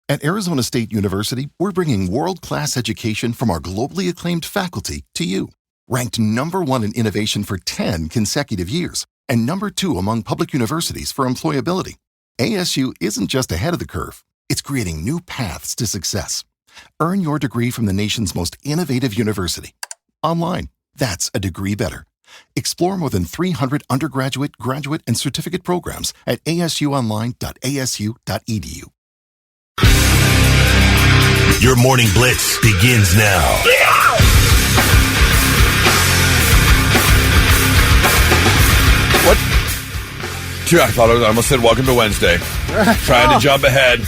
At Arizona State University, we're bringing world-class education from our globally acclaimed faculty to you. Ranked #1 in innovation for 10 consecutive years and #2 among public universities for employability, ASU isn't just ahead of the curve. It's creating new paths to success. Earn your degree from the nation's most innovative university. Online, that's a degree better. Explore more than 300 undergraduate, graduate, and certificate programs at asuonline.asu.edu. Your morning blitz begins now. Yeah! What? I thought I almost said welcome to Wednesday. Trying to jump ahead.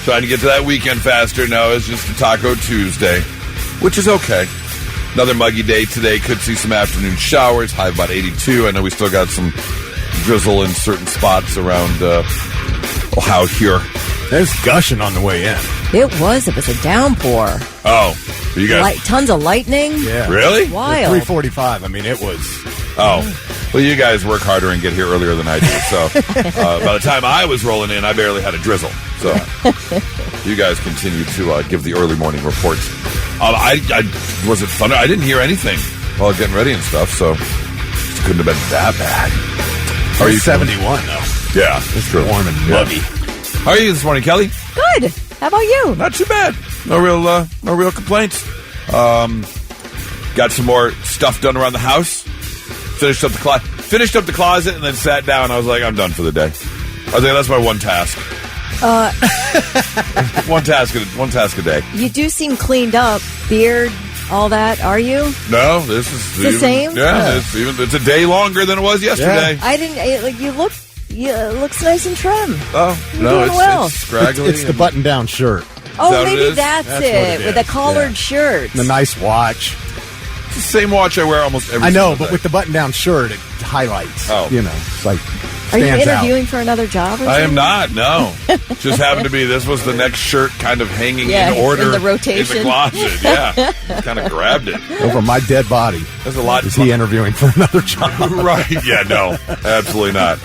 Trying to get to that weekend faster. No, it's just a Taco Tuesday, which is okay. Another muggy day today. Could see some afternoon showers. High about 82. I know we still got some drizzle in certain spots around Ohio here. There's gushing on the way in. It was a downpour. Oh, you guys... tons of lightning. Yeah. Really? Wild. 3:45. I mean, it was... Oh. Well, you guys work harder and get here earlier than I do. So by the time I was rolling in, I barely had a drizzle. So you guys continue to give the early morning reports. Was it thunder? I didn't hear anything while getting ready and stuff, so it couldn't have been that bad. How are you? 71, though. Yeah, it's true. Warm and muggy. How are you this morning, Kelly? Good. How about you? Not too bad. No real complaints. Got some more stuff done around the house. Finished up the closet and then sat down. I was like, I'm done for the day. I was like, that's my one task. one task a day. You do seem cleaned up, beard, all that. Are you? No, this is the same. Yeah, it's a day longer than it was yesterday. Yeah. I didn't you look. Yeah, it looks nice and trim. Oh no, it's scraggly. It's the button-down shirt. Oh, maybe that's it with a collared shirt. And a nice watch. It's the same watch I wear almost every. I know, day. but with the button-down shirt, it highlights. Oh, it's like. Are you interviewing for another job? I am not. No, just happened to be. This was the next shirt, kind of hanging in order in the rotation in the closet. Yeah, kind of grabbed it over my dead body. There's a lot. Is he interviewing for another job? Right? Yeah. No, absolutely not.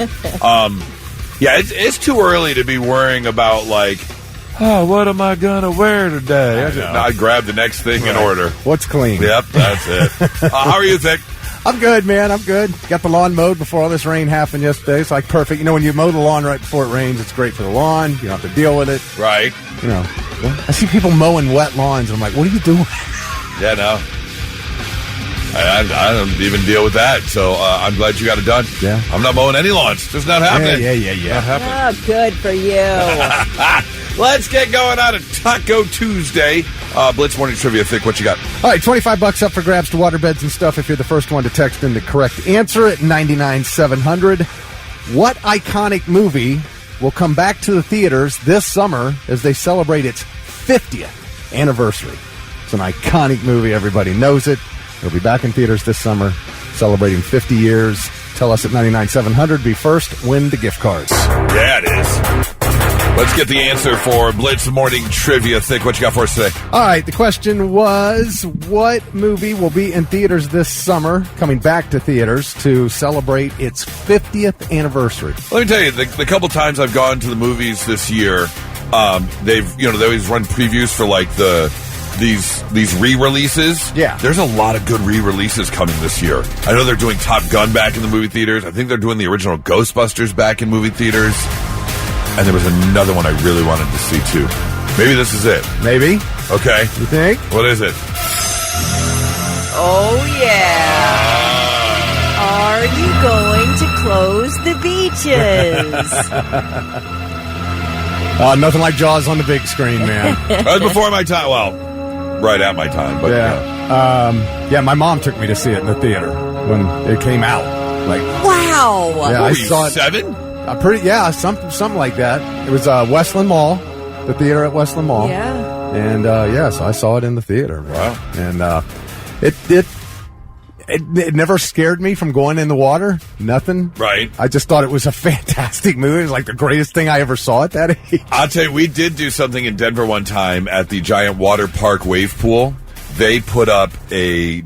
Yeah, it's too early to be worrying about what am I gonna wear today? I grab the next thing in order. What's clean? Yep, that's it. How are you, Vic? I'm good, man. I'm good. Got the lawn mowed before all this rain happened yesterday. It's like perfect. When you mow the lawn right before it rains, it's great for the lawn. You don't have to deal with it. Right. I see people mowing wet lawns, and I'm like, what are you doing? Yeah, no. I don't even deal with that, so I'm glad you got it done. Yeah. I'm not mowing any lawns. Just not happening. Yeah. Not happening. Oh, good for you. Let's get going on a Taco Tuesday. Blitz Morning Trivia. Thick, what you got? All right, $25 up for grabs to waterbeds and stuff if you're the first one to text in the correct answer at 99700. What iconic movie will come back to the theaters this summer as they celebrate its 50th anniversary? It's an iconic movie. Everybody knows it. It'll be back in theaters this summer, celebrating 50 years. Tell us at 99700. Be first, win the gift cards. Yeah, it is. Let's get the answer for Blitz Morning Trivia. Thick, what you got for us today? All right, the question was, what movie will be in theaters this summer, coming back to theaters to celebrate its 50th anniversary? Let me tell you, the couple times I've gone to the movies this year, they always run previews for these re-releases. Yeah. There's a lot of good re-releases coming this year. I know they're doing Top Gun back in the movie theaters. I think they're doing the original Ghostbusters back in movie theaters. And there was another one I really wanted to see, too. Maybe this is it. Maybe. Okay. You think? What is it? Oh, yeah. Are you going to close the beaches? Nothing like Jaws on the big screen, man. That was before my time. Well, right at my time. But yeah. My mom took me to see it in the theater when it came out. Wow. Yeah, I saw it. 7? Something like that. It was Westland Mall, the theater at Westland Mall. Yeah. And so I saw it in the theater. Man. Wow. And it never scared me from going in the water. Nothing. Right. I just thought it was a fantastic movie. It was like the greatest thing I ever saw at that age. I'll tell you, we did do something in Denver one time at the giant water park wave pool. They put up a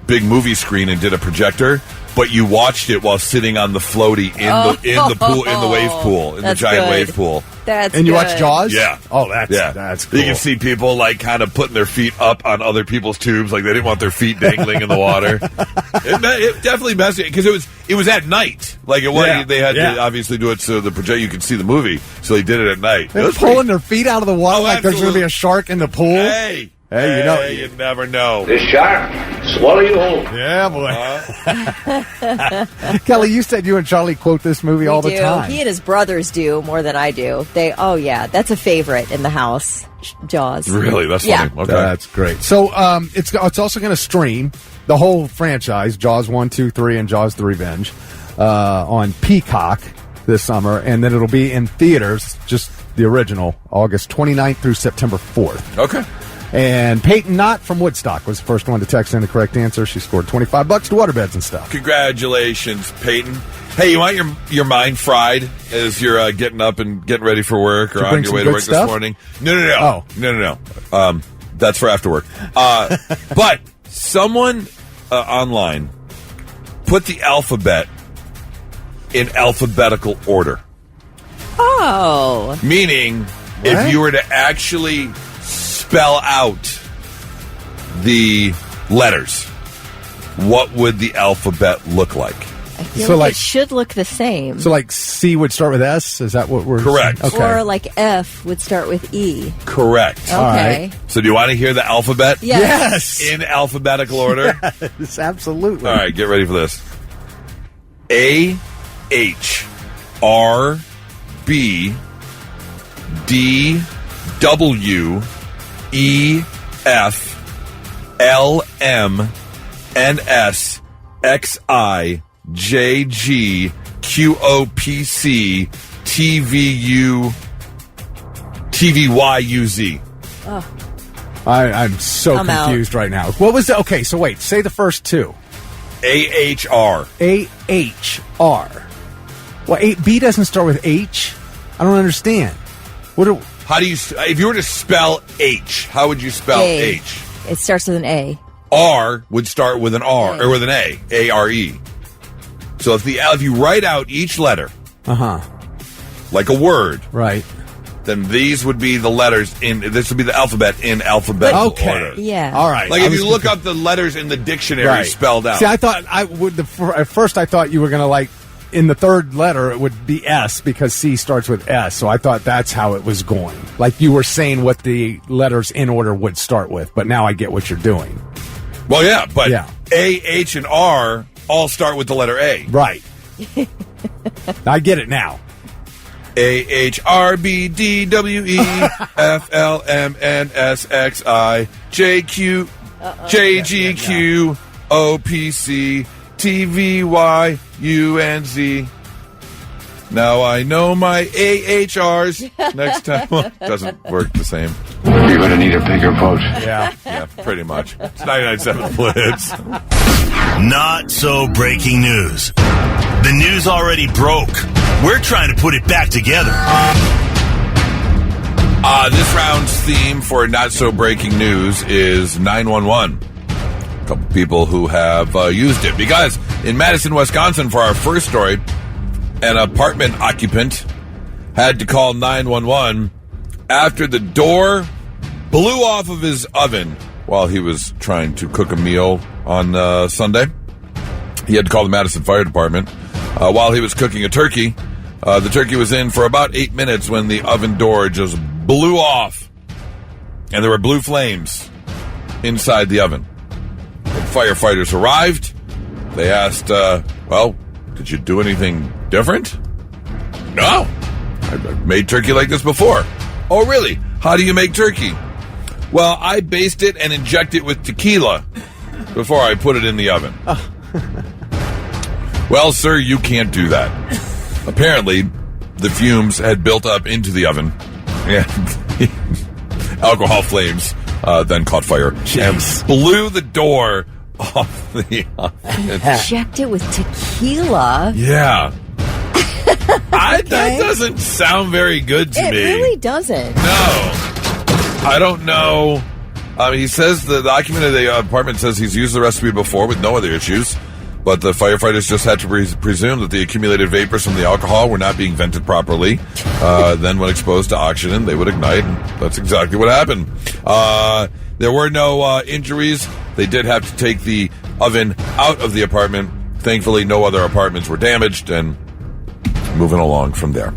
big movie screen and did a projector. But you watched it while sitting on the floaty in the pool, in the wave pool, in the giant wave pool. That's And you good. watch Jaws? Yeah. Oh, that's cool. You can see people like kind of putting their feet up on other people's tubes, like they didn't want their feet dangling in the water. It definitely messed because it was at night. Like it was, Yeah. they had to obviously do it so the project you could see the movie. So they did it at night. They're pulling their feet out of the water Oh, like there's going to be a shark in the pool. Hey, Hey, you know- you never know. This shark swallow you whole. Yeah, boy. Kelly, you said you and Charlie quote this movie all the do. time. He and his brothers do more than I do. That's a favorite in the house. Jaws. Really, that's Yeah. funny. Okay, That's great. So it's also going to stream the whole franchise, Jaws 1, 2, 3, and Jaws the Revenge, on Peacock this summer, and then it'll be in theaters, just the original, August 29th through September 4th. okay. And Peyton Knott from Woodstock was the first one to text in the correct answer. She scored $25 to waterbeds and stuff. Congratulations, Peyton. Hey, you want your mind fried as you're getting up and getting ready for work or Did you on bring your some way to good work stuff? this morning? No. Oh. No. That's for after work. But someone online put the alphabet in alphabetical order. Oh. Meaning, What? if you were to actually spell out the letters, what would the alphabet look like? I feel So, like like- it should look the same. So, like, C would start with S? Is that what we're Correct. Okay. Or like F would start with E. Correct. Okay. right. So do you want to hear the alphabet Yes. in alphabetical order? Yes, absolutely. All right, get ready for this. A, H, R, B, D, W, E, F, L, M, N, S, X, I, J, G, Q, O, P, C, T, V, U, T, V, Y, U, Z. I'm so I'm out. confused right now. What was the... Okay, so wait. Say the first two. A, H, R. A-H-R. Well, B doesn't start with H? I don't understand. How do you, if you were to spell H, how would you spell A. H? It starts with an A. R would start with an R, or with an A, A-R-E. So if you write out each letter, like a word, Right. then these would be the letters this would be the alphabet in alphabetical Okay. order. Yeah. All right. Like I if was you look up the letters in the dictionary Right. spelled out. See, I thought at first I thought you were going to like in the third letter it would be S because C starts with S. So I thought that's how it was going. Like you were saying what the letters in order would start with, but now I get what you're doing. Well, yeah, but Yeah. A, H, and R all start with the letter A. Right. I get it now. A, H, R, B, D, W, E, F, L, M, N, S, X, I, J, Q, J, G, Q, O, P, C, T, V, Y, U, and Z. Now I know my AHRs. Next time. Well, doesn't work the same. You're going to need a bigger boat. Yeah. Yeah, pretty much. It's 99.7 Blitz. Not so breaking news. The news already broke. We're trying to put it back together. This round's theme for Not So Breaking News is 911. A couple people who have used it. Because in Madison, Wisconsin, for our first story, an apartment occupant had to call 911 after the door blew off of his oven while he was trying to cook a meal on Sunday. He had to call the Madison Fire Department while he was cooking a turkey. The turkey was in for about 8 minutes when the oven door just blew off, and there were blue flames inside the oven. When firefighters arrived, they asked, well, did you do anything different? No. I've made turkey like this before. Oh, really? How do you make turkey? Well, I baste it and inject it with tequila before I put it in the oven. Well, sir, you can't do that. Apparently, the fumes had built up into the oven, and alcohol flames then caught fire and blew the door off the oven. Inject it with tequila. Yeah. That doesn't sound very good to It me. really doesn't. No. I don't know. He says the document of the apartment says he's used the recipe before with no other issues. but the firefighters just had to presume that the accumulated vapors from the alcohol were not being vented properly. Then when exposed to oxygen, they would ignite, and that's exactly what happened. There were no injuries. They did have to take the oven out of the apartment. Thankfully, no other apartments were damaged, and moving along from there.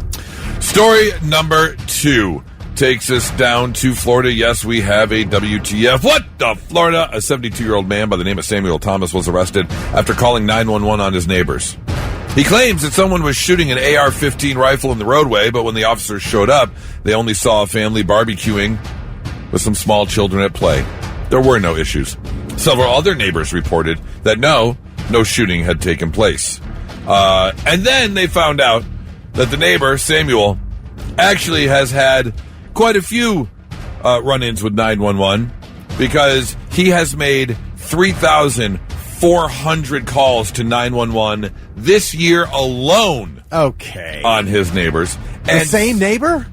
Story number 2 takes us down to Florida. Yes, we have a WTF. What the Florida? A 72-year-old man by the name of Samuel Thomas was arrested after calling 911 on his neighbors. He claims that someone was shooting an AR-15 rifle in the roadway, but when the officers showed up, they only saw a family barbecuing with some small children at play. There were no issues. Several other neighbors reported that no shooting had taken place. And then they found out that the neighbor, Samuel, actually has had quite a few run-ins with 911 because he has made 3,400 calls to 911 this year alone. Okay. On his neighbors. The same neighbor?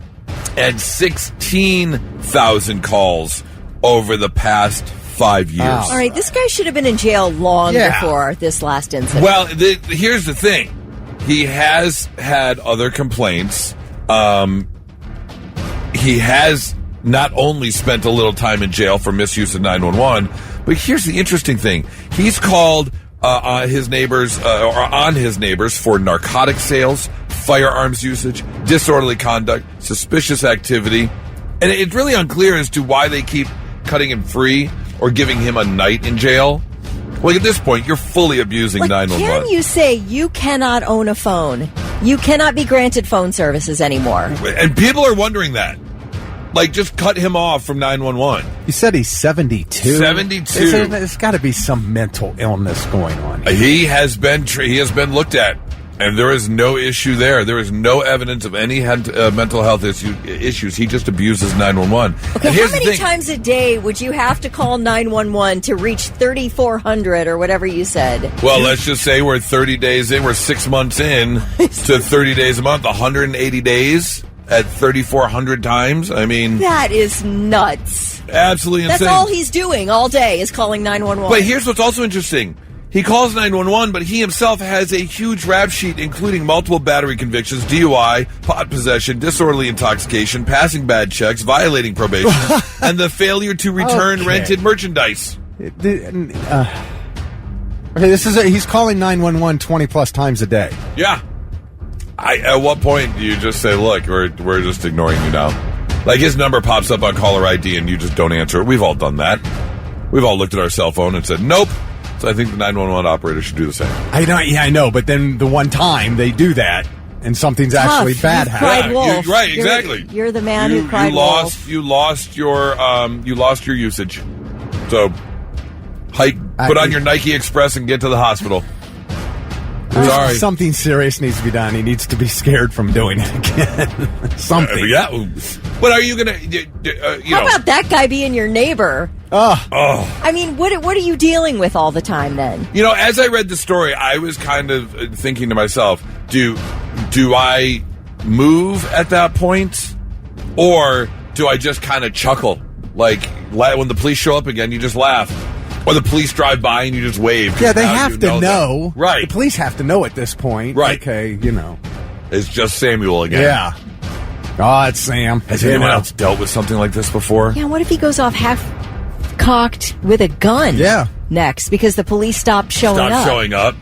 And 16,000 calls over the past 5 years. All right, this guy should have been in jail long before this last incident. Well, here's the thing. He has had other complaints. He has not only spent a little time in jail for misuse of 911, but here's the interesting thing. He's called his neighbors for narcotic sales, firearms usage, disorderly conduct, suspicious activity. And it's really unclear as to why they keep cutting him free or giving him a night in jail. Well, at this point, you're fully abusing 911. Can you say you cannot own a phone? You cannot be granted phone services anymore. And people are wondering that. Like, just cut him off from 911. You said he's 72? 72. There's got to be some mental illness going on here. He has been looked at, and there is no issue there. There is no evidence of any mental health issues. He just abuses 911. Okay, how many times a day would you have to call 911 to reach 3,400 or whatever you said? Well, let's just say we're 30 days in. We're 6 months in to 30 days a month, 180 days at 3,400 times. I mean, that is nuts. Absolutely insane. That's all he's doing all day is calling 911. But here's what's also interesting. He calls 911, but he himself has a huge rap sheet, including multiple battery convictions, DUI, pot possession, disorderly intoxication, passing bad checks, violating probation, and the failure to return rented merchandise. Okay, he's calling 911 20-plus times a day. Yeah. At what point do you just say, look, we're just ignoring you now? Like, his number pops up on caller ID and you just don't answer it. We've all done that. We've all looked at our cell phone and said, nope. So I think the 911 operator should do the same. I know, but then the one time they do that and something's actually bad happening. Wolf. Right, exactly. You're the man who cried wolf. You lost your usage. So put on your Nike Express and get to the hospital. Sorry. Something serious needs to be done. He needs to be scared from doing it again. Something. Yeah. But are you going to... How about that guy being your neighbor? I mean, what are you dealing with all the time then? You know, as I read the story, I was kind of thinking to myself, do I move at that point? Or do I just kind of chuckle? Like, when the police show up again, you just laugh. Or the police drive by and you just wave. Yeah, they have to know. Right. The police have to know at this point. Right. Okay, It's just Samuel again. Yeah. Oh, it's Sam. Has anyone else dealt with something like this before? Yeah, what if he goes off half-cocked with a gun? Yeah. Next, because the police stopped showing up.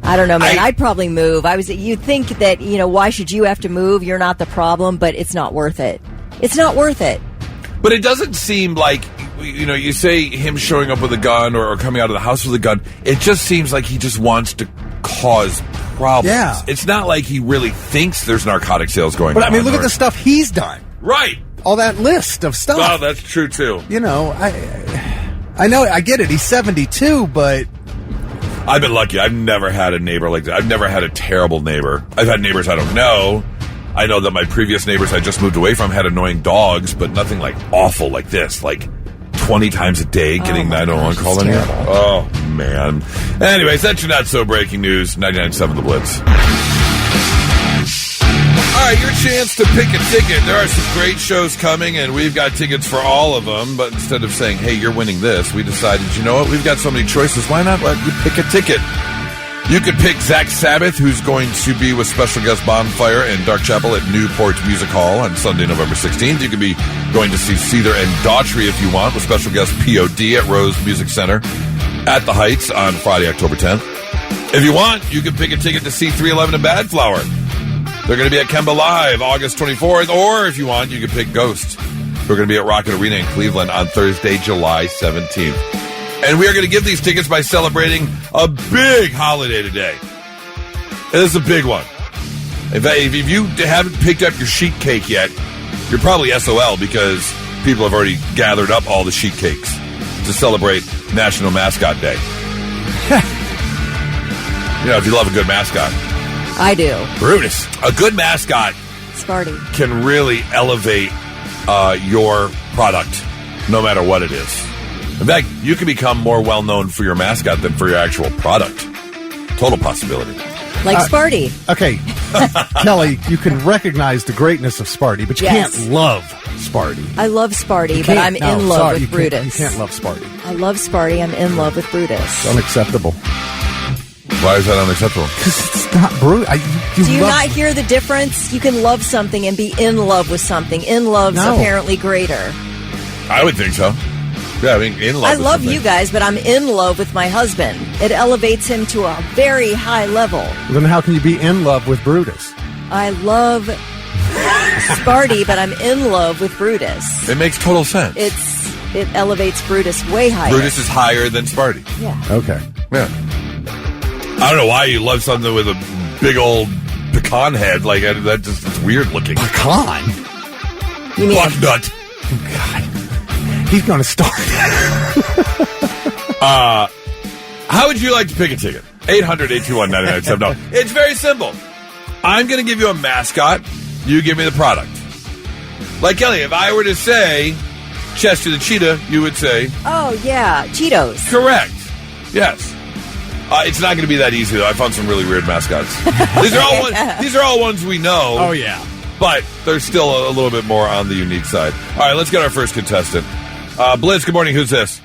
I don't know, man. I'd probably move. You'd think that, why should you have to move? You're not the problem, but it's not worth it. It's not worth it. But it doesn't seem like... you say him showing up with a gun or coming out of the house with a gun. It just seems like he just wants to cause problems. Yeah. It's not like he really thinks there's narcotic sales going on. But I mean, look at the stuff he's done. Right. All that list of stuff. Well, that's true, too. I know, I get it. He's 72, but... I've been lucky. I've never had a neighbor like that. I've never had a terrible neighbor. I've had neighbors I don't know. I know that my previous neighbors I just moved away from had annoying dogs, but nothing like awful like this. Like 20 times a day getting 911 calling you. Oh, man. Anyways, that's your not so breaking news. 99.7 The Blitz. All right, your chance to pick a ticket. There are some great shows coming, and we've got tickets for all of them. But instead of saying, hey, you're winning this, we decided, you know what? We've got so many choices. Why not let you pick a ticket? You could pick Zach Sabbath, who's going to be with special guest Bonfire and Dark Chapel at Newport Music Hall on Sunday, November 16th. You could be going to see Seether and Daughtry if you want, with special guest POD at Rose Music Center at the Heights on Friday, October 10th. If you want, you can pick a ticket to see 311 and Badflower. They're going to be at Kemba Live August 24th. Or if you want, you can pick Ghost, who are going to be at Rocket Arena in Cleveland on Thursday, July 17th. And we are going to give these tickets by celebrating a big holiday today. This is a big one. In fact, if you haven't picked up your sheet cake yet, you're probably SOL, because people have already gathered up all the sheet cakes to celebrate National Mascot Day. You know, if you love a good mascot. I do. Brutus. A good mascot Sparty can really elevate your product, no matter what it is. In fact, you can become more well-known for your mascot than for your actual product. Total possibility. Like Sparty. Okay. Kelly, you can recognize the greatness of Sparty, but you can't love Sparty. I love Sparty, but I'm in love with Brutus. You can't love Sparty. I love Sparty. I'm in love with Brutus. It's unacceptable. Why is that unacceptable? Because it's not Brutus. Do you not hear the difference? You can love something and be in love with something. In love's apparently greater. I would think so. Yeah, I mean, in love. I love you guys, but I'm in love with my husband. It elevates him to a very high level. Then how can you be in love with Brutus? I love Sparty, but I'm in love with Brutus. It makes total sense. It elevates Brutus way higher. Brutus is higher than Sparty. Yeah. Okay. Yeah. I don't know why you love something with a big old pecan head. Like, that just, it's weird looking. Pecan? You mean Bucknut. God. He's going to start. How would you like to pick a ticket? 800-821-9970. It's very simple. I'm going to give you a mascot. You give me the product. Like, Kelly, if I were to say Chester the Cheetah, you would say... Oh, yeah, Cheetos. Correct. Yes. It's not going to be that easy, though. I found some really weird mascots. These are all ones we know. Oh, yeah. But there's still a little bit more on the unique side. All right, let's get our first contestant. Blitz, good morning. Who's this?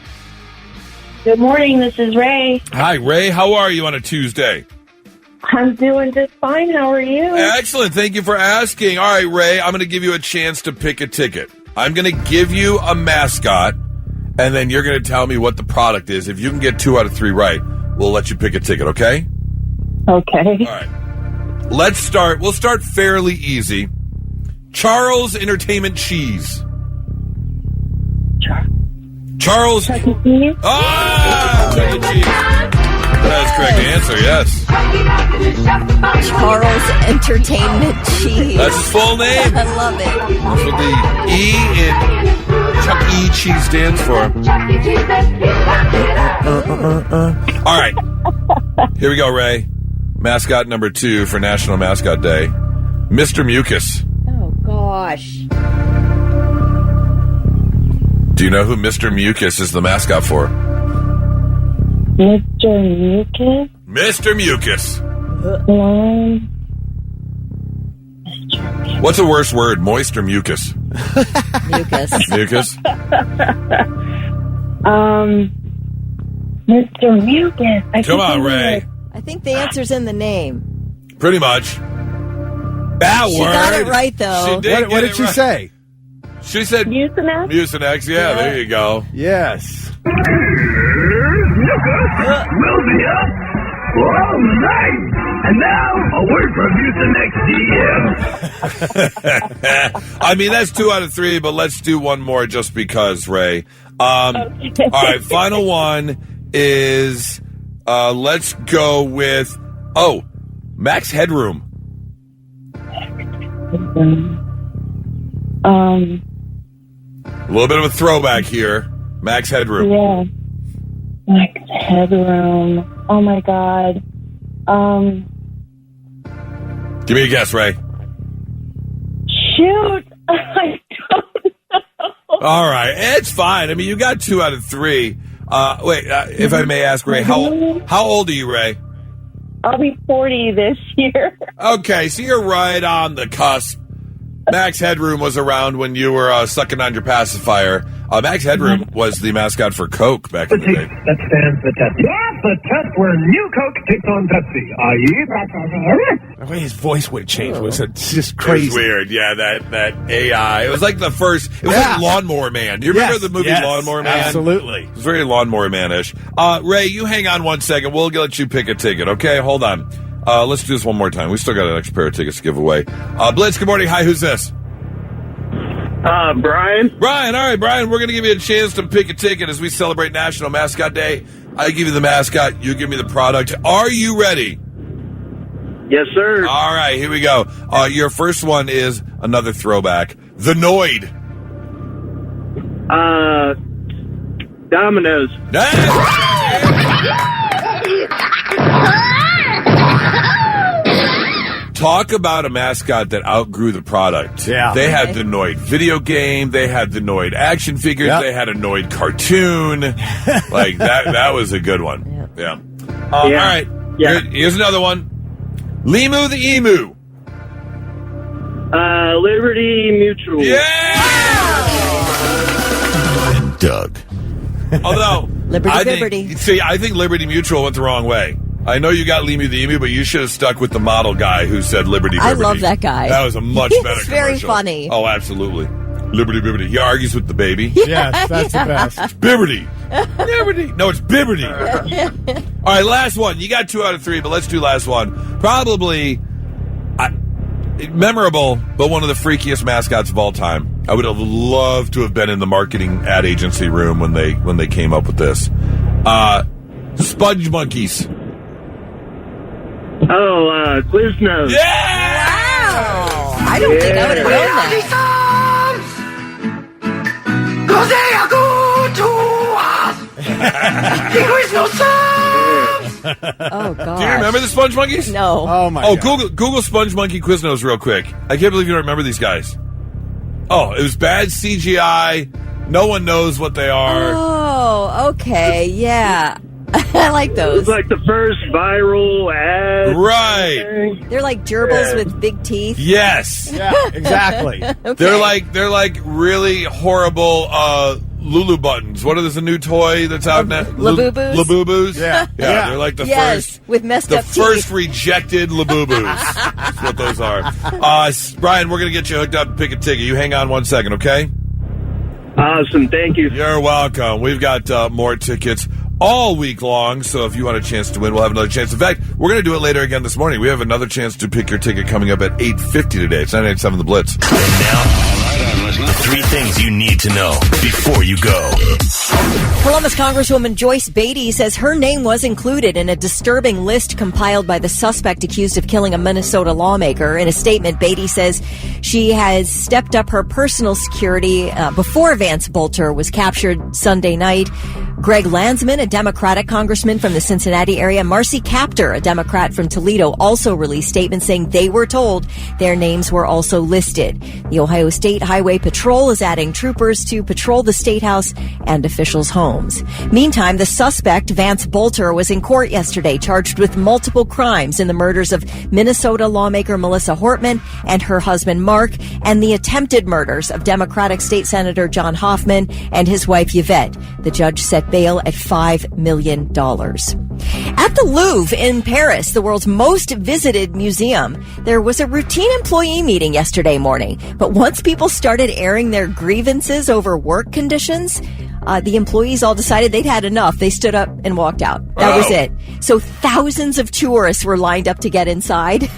Good morning. This is Ray. Hi, Ray. How are you on a Tuesday? I'm doing just fine. How are you? Excellent. Thank you for asking. All right, Ray, I'm going to give you a chance to pick a ticket. I'm going to give you a mascot, and then you're going to tell me what the product is. If you can get 2 out of 3 right, we'll let you pick a ticket, okay? Okay. All right. Let's start. We'll start fairly easy. Charles Entertainment Cheese. Charles. Chuck E. Cheese? Ah! Chuck E. Cheese. That's the correct answer, yes. Charles Entertainment Cheese. That's his full name. I love it. That's what the E in Chuck E. Cheese stands for. All right. Here we go, Ray. Mascot number 2 for National Mascot Day. Mr. Mucus. Oh, gosh. Do you know who Mr. Mucus is the mascot for? Mr. Mucus? Mr. Mucus. Mr. What's a worse word, moist or mucus? Mucus. Mucus? Mr. Mucus. Come on, Ray. I think the answer's in the name. Pretty much. That She word. got it right, though. What did she say? She said Mucinex? Mucinex. Yeah, there you go. Yes. Will be up all night. And now, a word from Mucinex DM. I mean, that's 2 out of 3, but let's do one more just because, Ray. All right, final one is, let's go with, Max Headroom. A little bit of a throwback here. Max Headroom. Yeah. Max Headroom. Oh, my God. Give me a guess, Ray. Shoot. I don't know. All right. It's fine. I mean, you got 2 out of 3. If I may ask, Ray, how old are you, Ray? I'll be 40 this year. Okay, so you're right on the cusp. Max Headroom was around when you were sucking on your pacifier. Max Headroom was the mascot for Coke back in the day. That stands the test. Yes, the test where new Coke takes on Pepsi. i.e. The way his voice would change was just It crazy. was weird, yeah, that AI. It was like the first, it was like Lawnmower Man. Do you remember the movie Lawnmower Man? Absolutely. It was very Lawnmower Man-ish. Ray, you hang on 1 second. We'll let you pick a ticket, okay? Hold on. Let's do this one more time. We still got an extra pair of tickets to give away. Blitz, good morning. Hi, who's this? Brian? Brian, all right, Brian, we're going to give you a chance to pick a ticket as we celebrate National Mascot Day. I give you the mascot, you give me the product. Are you ready? Yes, sir. All right, here we go. Your first one is another throwback. The Noid. Domino's. Talk about a mascot that outgrew the product. Yeah. They had the Noid video game. They had the Noid action figures. Yep. They had a Noid cartoon. Like, that was a good one. Yeah. All right. Yeah. Here's another one. Limu the Emu. Liberty Mutual. Yeah! And Doug. Although, Liberty. I think Liberty Mutual went the wrong way. I know you got Limu the Emu, but you should have stuck with the model guy who said Liberty I Liberty. love that guy. That was a much better He's very commercial. funny. Oh, absolutely. Liberty Liberty. He argues with the baby. Yes, that's the best. Bibberty. Bibberty. No, it's Bibberty. All right, last one. You got 2 out of 3, but let's do last one. Probably memorable, but one of the freakiest mascots of all time. I would have loved to have been in the marketing ad agency room when they came up with this. Sponge Monkeys. Oh, Quiznos. Yeah! Wow. I don't think I would have known that. Oh, God. Do you remember the Sponge Monkeys? No. Oh, my Oh, God. Google Sponge Monkey Quiznos real quick. I can't believe you don't remember these guys. Oh, it was bad CGI. No one knows what they are. Oh, okay. Yeah. I like It those. was like the first viral ad. Right. They're like gerbils with big teeth. Yes. Yeah, exactly. Okay. They're like really horrible Lulu buttons. What is the new toy that's out now? Labubu's? Labubu's? Yeah. Yeah, they're like the Yes, first with messed the up first teeth. rejected Labubu's. That's what those are. Brian, we're going to get you hooked up and pick a ticket. You hang on 1 second, okay? Awesome. Thank you. You're welcome. We've got more tickets all week long, so if you want a chance to win, we'll have another chance. In fact, we're going to do it later again this morning. We have another chance to pick your ticket coming up at 8:50 today. It's 987 The Blitz. And now, 3 things you need to know before you go. Columbus Congresswoman Joyce Beatty says her name was included in a disturbing list compiled by the suspect accused of killing a Minnesota lawmaker. In a statement, Beatty says she has stepped up her personal security before Vance Bolter was captured Sunday night. Greg Landsman, a Democratic congressman from the Cincinnati area, Marcy Kaptur, a Democrat from Toledo, also released statements saying they were told their names were also listed. The Ohio State Highway Patrol is adding troopers to patrol the State House and officials' homes. Meantime, the suspect, Vance Bolter, was in court yesterday charged with multiple crimes in the murders of Minnesota lawmaker Melissa Hortman and her husband Mark, and the attempted murders of Democratic State Senator John Hoffman and his wife Yvette. The judge set bail at $5 million. At the Louvre in Paris, the world's most visited museum, there was a routine employee meeting yesterday morning. But once people started airing their grievances over work conditions, the employees all decided they'd had enough. They stood up and walked out. That was it. So thousands of tourists were lined up to get inside.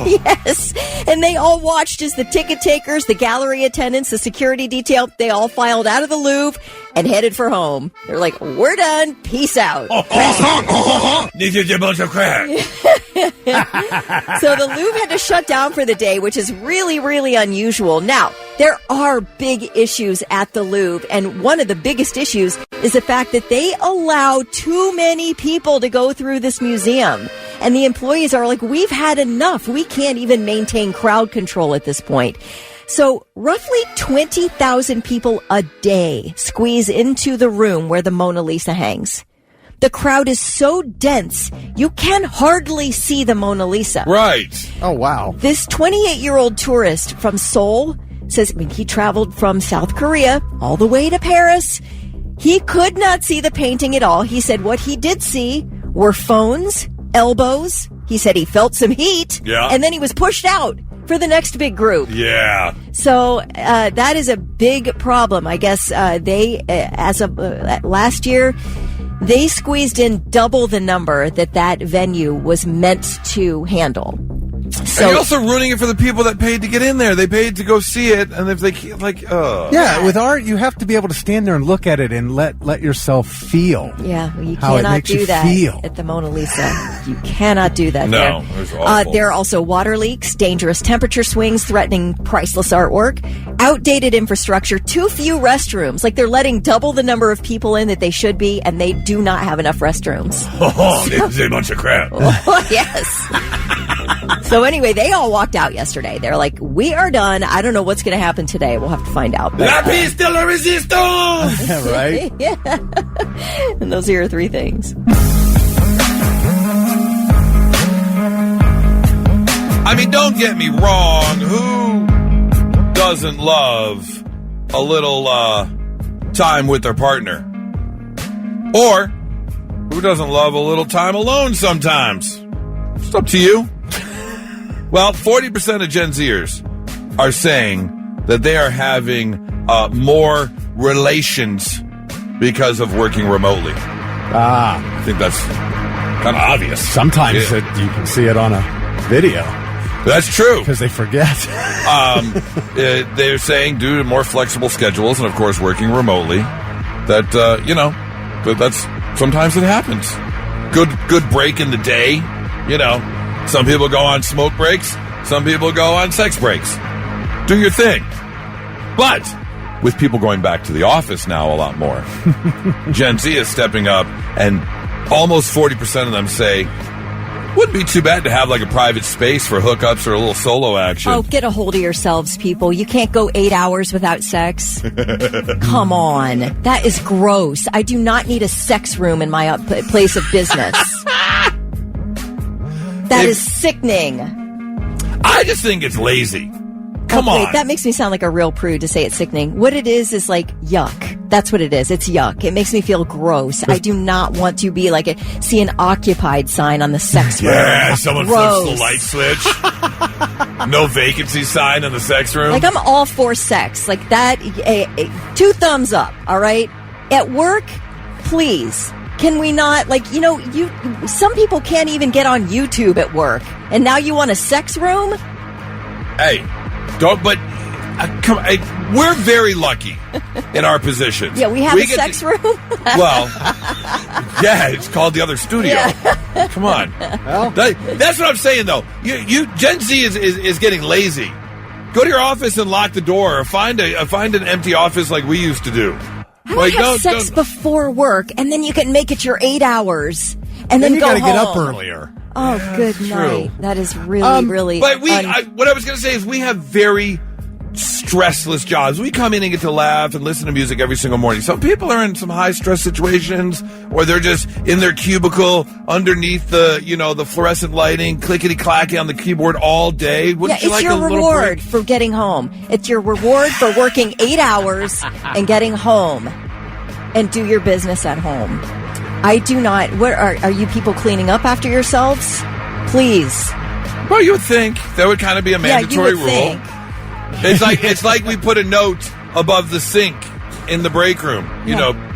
Yes. And they all watched as the ticket takers, the gallery attendants, the security detail, they all filed out of the Louvre and headed for home. They're like, we're done. Peace out. This is a bunch of crap. So the Louvre had to shut down for the day, which is really, really unusual. Now, there are big issues at the Louvre, and one of the biggest issues is the fact that they allow too many people to go through this museum. And the employees are like, we've had enough. We can't even maintain crowd control at this point. So roughly 20,000 people a day squeeze into the room where the Mona Lisa hangs. The crowd is so dense, you can hardly see the Mona Lisa. Right. Oh, wow. This 28-year-old tourist from Seoul says he traveled from South Korea all the way to Paris. He could not see the painting at all. He said what he did see were phones, elbows. He said he felt some heat. Yeah. And then he was pushed out for the next big group. Yeah. So that is a big problem. I guess they, as of last year, they squeezed in double the number that venue was meant to handle. So, and you're also ruining it for the people that paid to get in there. They paid to go see it, and if they can't, Yeah, with art, you have to be able to stand there and look at it and let yourself feel. Yeah, well, you how it cannot makes you do that feel. at the Mona Lisa. You cannot do that. No, there. it's awful. There are also water leaks, dangerous temperature swings threatening priceless artwork, outdated infrastructure, too few restrooms. Like they're letting double the number of people in that they should be, and they do not have enough restrooms. Oh, this is a bunch of crap. Oh, yes. So anyway, they all walked out yesterday. They're like, we are done. I don't know what's going to happen today. We'll have to find out. La piste de la resistance! Yeah, right? Yeah. And those are your three things. I mean, don't get me wrong. Who doesn't love a little time with their partner? Or who doesn't love a little time alone sometimes? It's up to you. Well, 40% of Gen Zers are saying that they are having more relations because of working remotely. Ah. I think that's kind of obvious. Sometimes you can see it on a video. That's true. Because they forget. They're saying due to more flexible schedules and, of course, working remotely, that, that's sometimes it happens. Good break in the day, Some people go on smoke breaks. Some people go on sex breaks. Do your thing. But with people going back to the office now a lot more, Gen Z is stepping up, and almost 40% of them say, wouldn't be too bad to have like a private space for hookups or a little solo action. Oh, get a hold of yourselves, people. You can't go 8 hours without sex. Come on. That is gross. I do not need a sex room in my place of business. That is sickening. I just think it's lazy. Come on. That makes me sound like a real prude to say it's sickening. What it is like yuck. That's what it is. It's yuck. It makes me feel gross. I do not want to be like see an occupied sign on the sex room. Yeah, someone gross. flips the light switch. No vacancy sign in the sex room. Like, I'm all for sex. Like that, 2 thumbs up, all right? At work, please. Can we not, some people can't even get on YouTube at work. And now you want a sex room? Hey, we're very lucky in our positions. Yeah, we have a sex room? Well, yeah, it's called the other studio. Yeah. Come on. Well, that's what I'm saying, though. You Gen Z is getting lazy. Go to your office and lock the door, or find an empty office like we used to do. How about have sex before work, and then you can make it your 8 hours, and then go home. You gotta get up earlier. Oh, yeah, good night. That is really. But what I was going to say is we have very stressless jobs. We come in and get to laugh and listen to music every single morning. Some people are in some high stress situations, or they're just in their cubicle underneath the fluorescent lighting, clickety clacky on the keyboard all day. Wouldn't you it's like your a little reward break? for getting home. It's your reward for working 8 hours and getting home, and do your business at home. I do not. What are you people cleaning up after yourselves? Please. Well, you would think that would kind of be a mandatory rule. Think. It's like we put a note above the sink in the break room.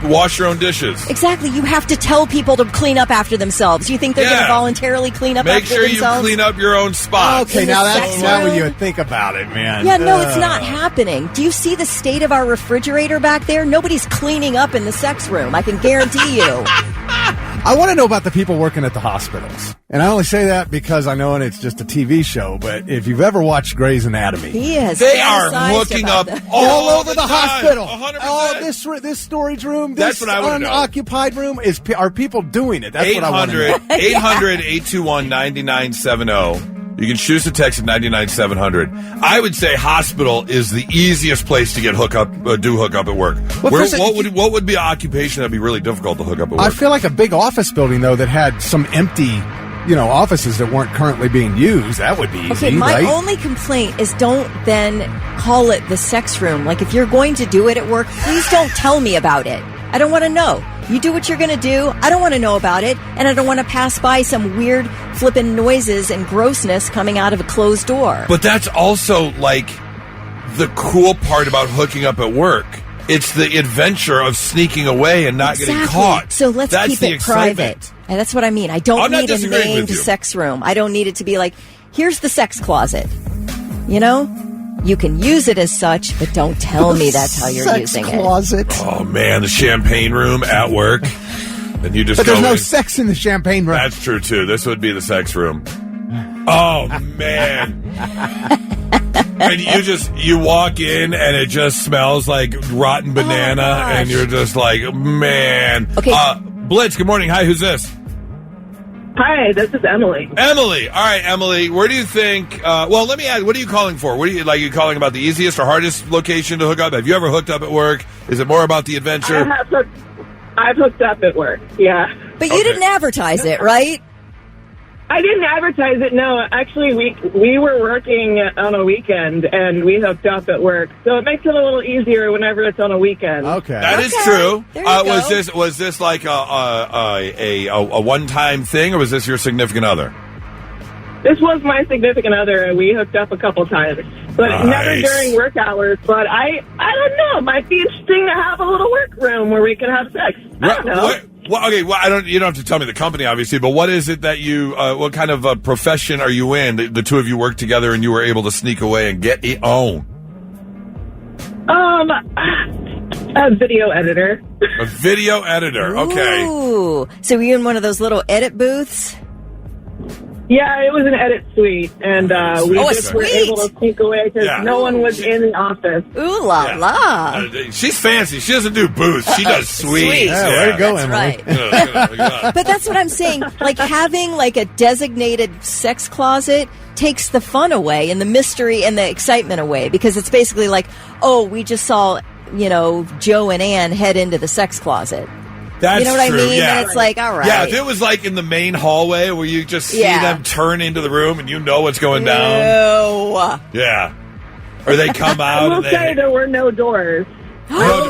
Wash your own dishes. Exactly. You have to tell people to clean up after themselves. You think they're going to voluntarily clean up after themselves? Make sure you clean up your own spot. Okay, now that's not what you would think about it, man. Yeah, no, it's not happening. Do you see the state of our refrigerator back there? Nobody's cleaning up in the sex room. I can guarantee you. I want to know about the people working at the hospitals. And I only say that because I know it's just a TV show, but if you've ever watched Grey's Anatomy, they are hooking up all over the hospital. 100%. Oh, this storage room, this unoccupied room, are people doing it? That's what I want to know. 800-821-9970 You can choose to text at 99700. I would say hospital is the easiest place to get hook up at work. What would be an occupation that'd be really difficult to hook up at work? I feel like a big office building, though, that had some empty, offices that weren't currently being used. That would be easy, okay, my right? only complaint is don't then call it the sex room. Like, if you're going to do it at work, please don't tell me about it. I don't want to know. You do what you're going to do. I don't want to know about it. And I don't want to pass by some weird flipping noises and grossness coming out of a closed door. But that's also, like, the cool part about hooking up at work. It's the adventure of sneaking away and not getting caught. So let's keep it private. And that's what I mean. I don't need a named sex room. I don't need it to be like, here's the sex closet. You can use it as such, but don't tell me that's how you're using closet. it. Oh, man, the champagne room at work. And you just But there's no sex in the champagne room. That's true, too. This would be the sex room. Oh, man. And you walk in and it just smells like rotten banana, and you're just like, man. Okay. Blitz, good morning. Hi, who's this? Hi, this is Emily. Emily. All right, Emily, where do you think, let me ask, what are you calling for? Are you calling about the easiest or hardest location to hook up? Have you ever hooked up at work? Is it more about the adventure? I've hooked up at work, yeah. But you didn't advertise it, right? I didn't advertise it, no. Actually, we were working on a weekend, and we hooked up at work. So it makes it a little easier whenever it's on a weekend. Okay. That is true. There you go. Was this like a one-time thing, or was this your significant other? This was my significant other, and we hooked up a couple times. But never during work hours. But I don't know. It might be interesting to have a little work room where we can have sex. I don't know. You don't have to tell me the company, obviously, but what is it that you, what kind of profession are you in? The two of you work together and you were able to sneak away and get it on? A video editor. A video editor, okay. Ooh. So were you in one of those little edit booths? Yeah, it was an edit suite, and we just were able to sneak away because no one was in the office. Ooh la la! She's fancy. She doesn't do booths. She does suites. Yeah, way to go, that's Emily. Right. But that's what I'm saying. Like, having like a designated sex closet takes the fun away and the mystery and the excitement away, because it's basically like, oh, we just saw, Joe and Ann head into the sex closet. That's you know what true, I mean? yeah. And it's like, all right. Yeah, if it was like in the main hallway where you just see them turn into the room and you know what's going down. No. Yeah. Or they come out. I will say there were no doors. Girl.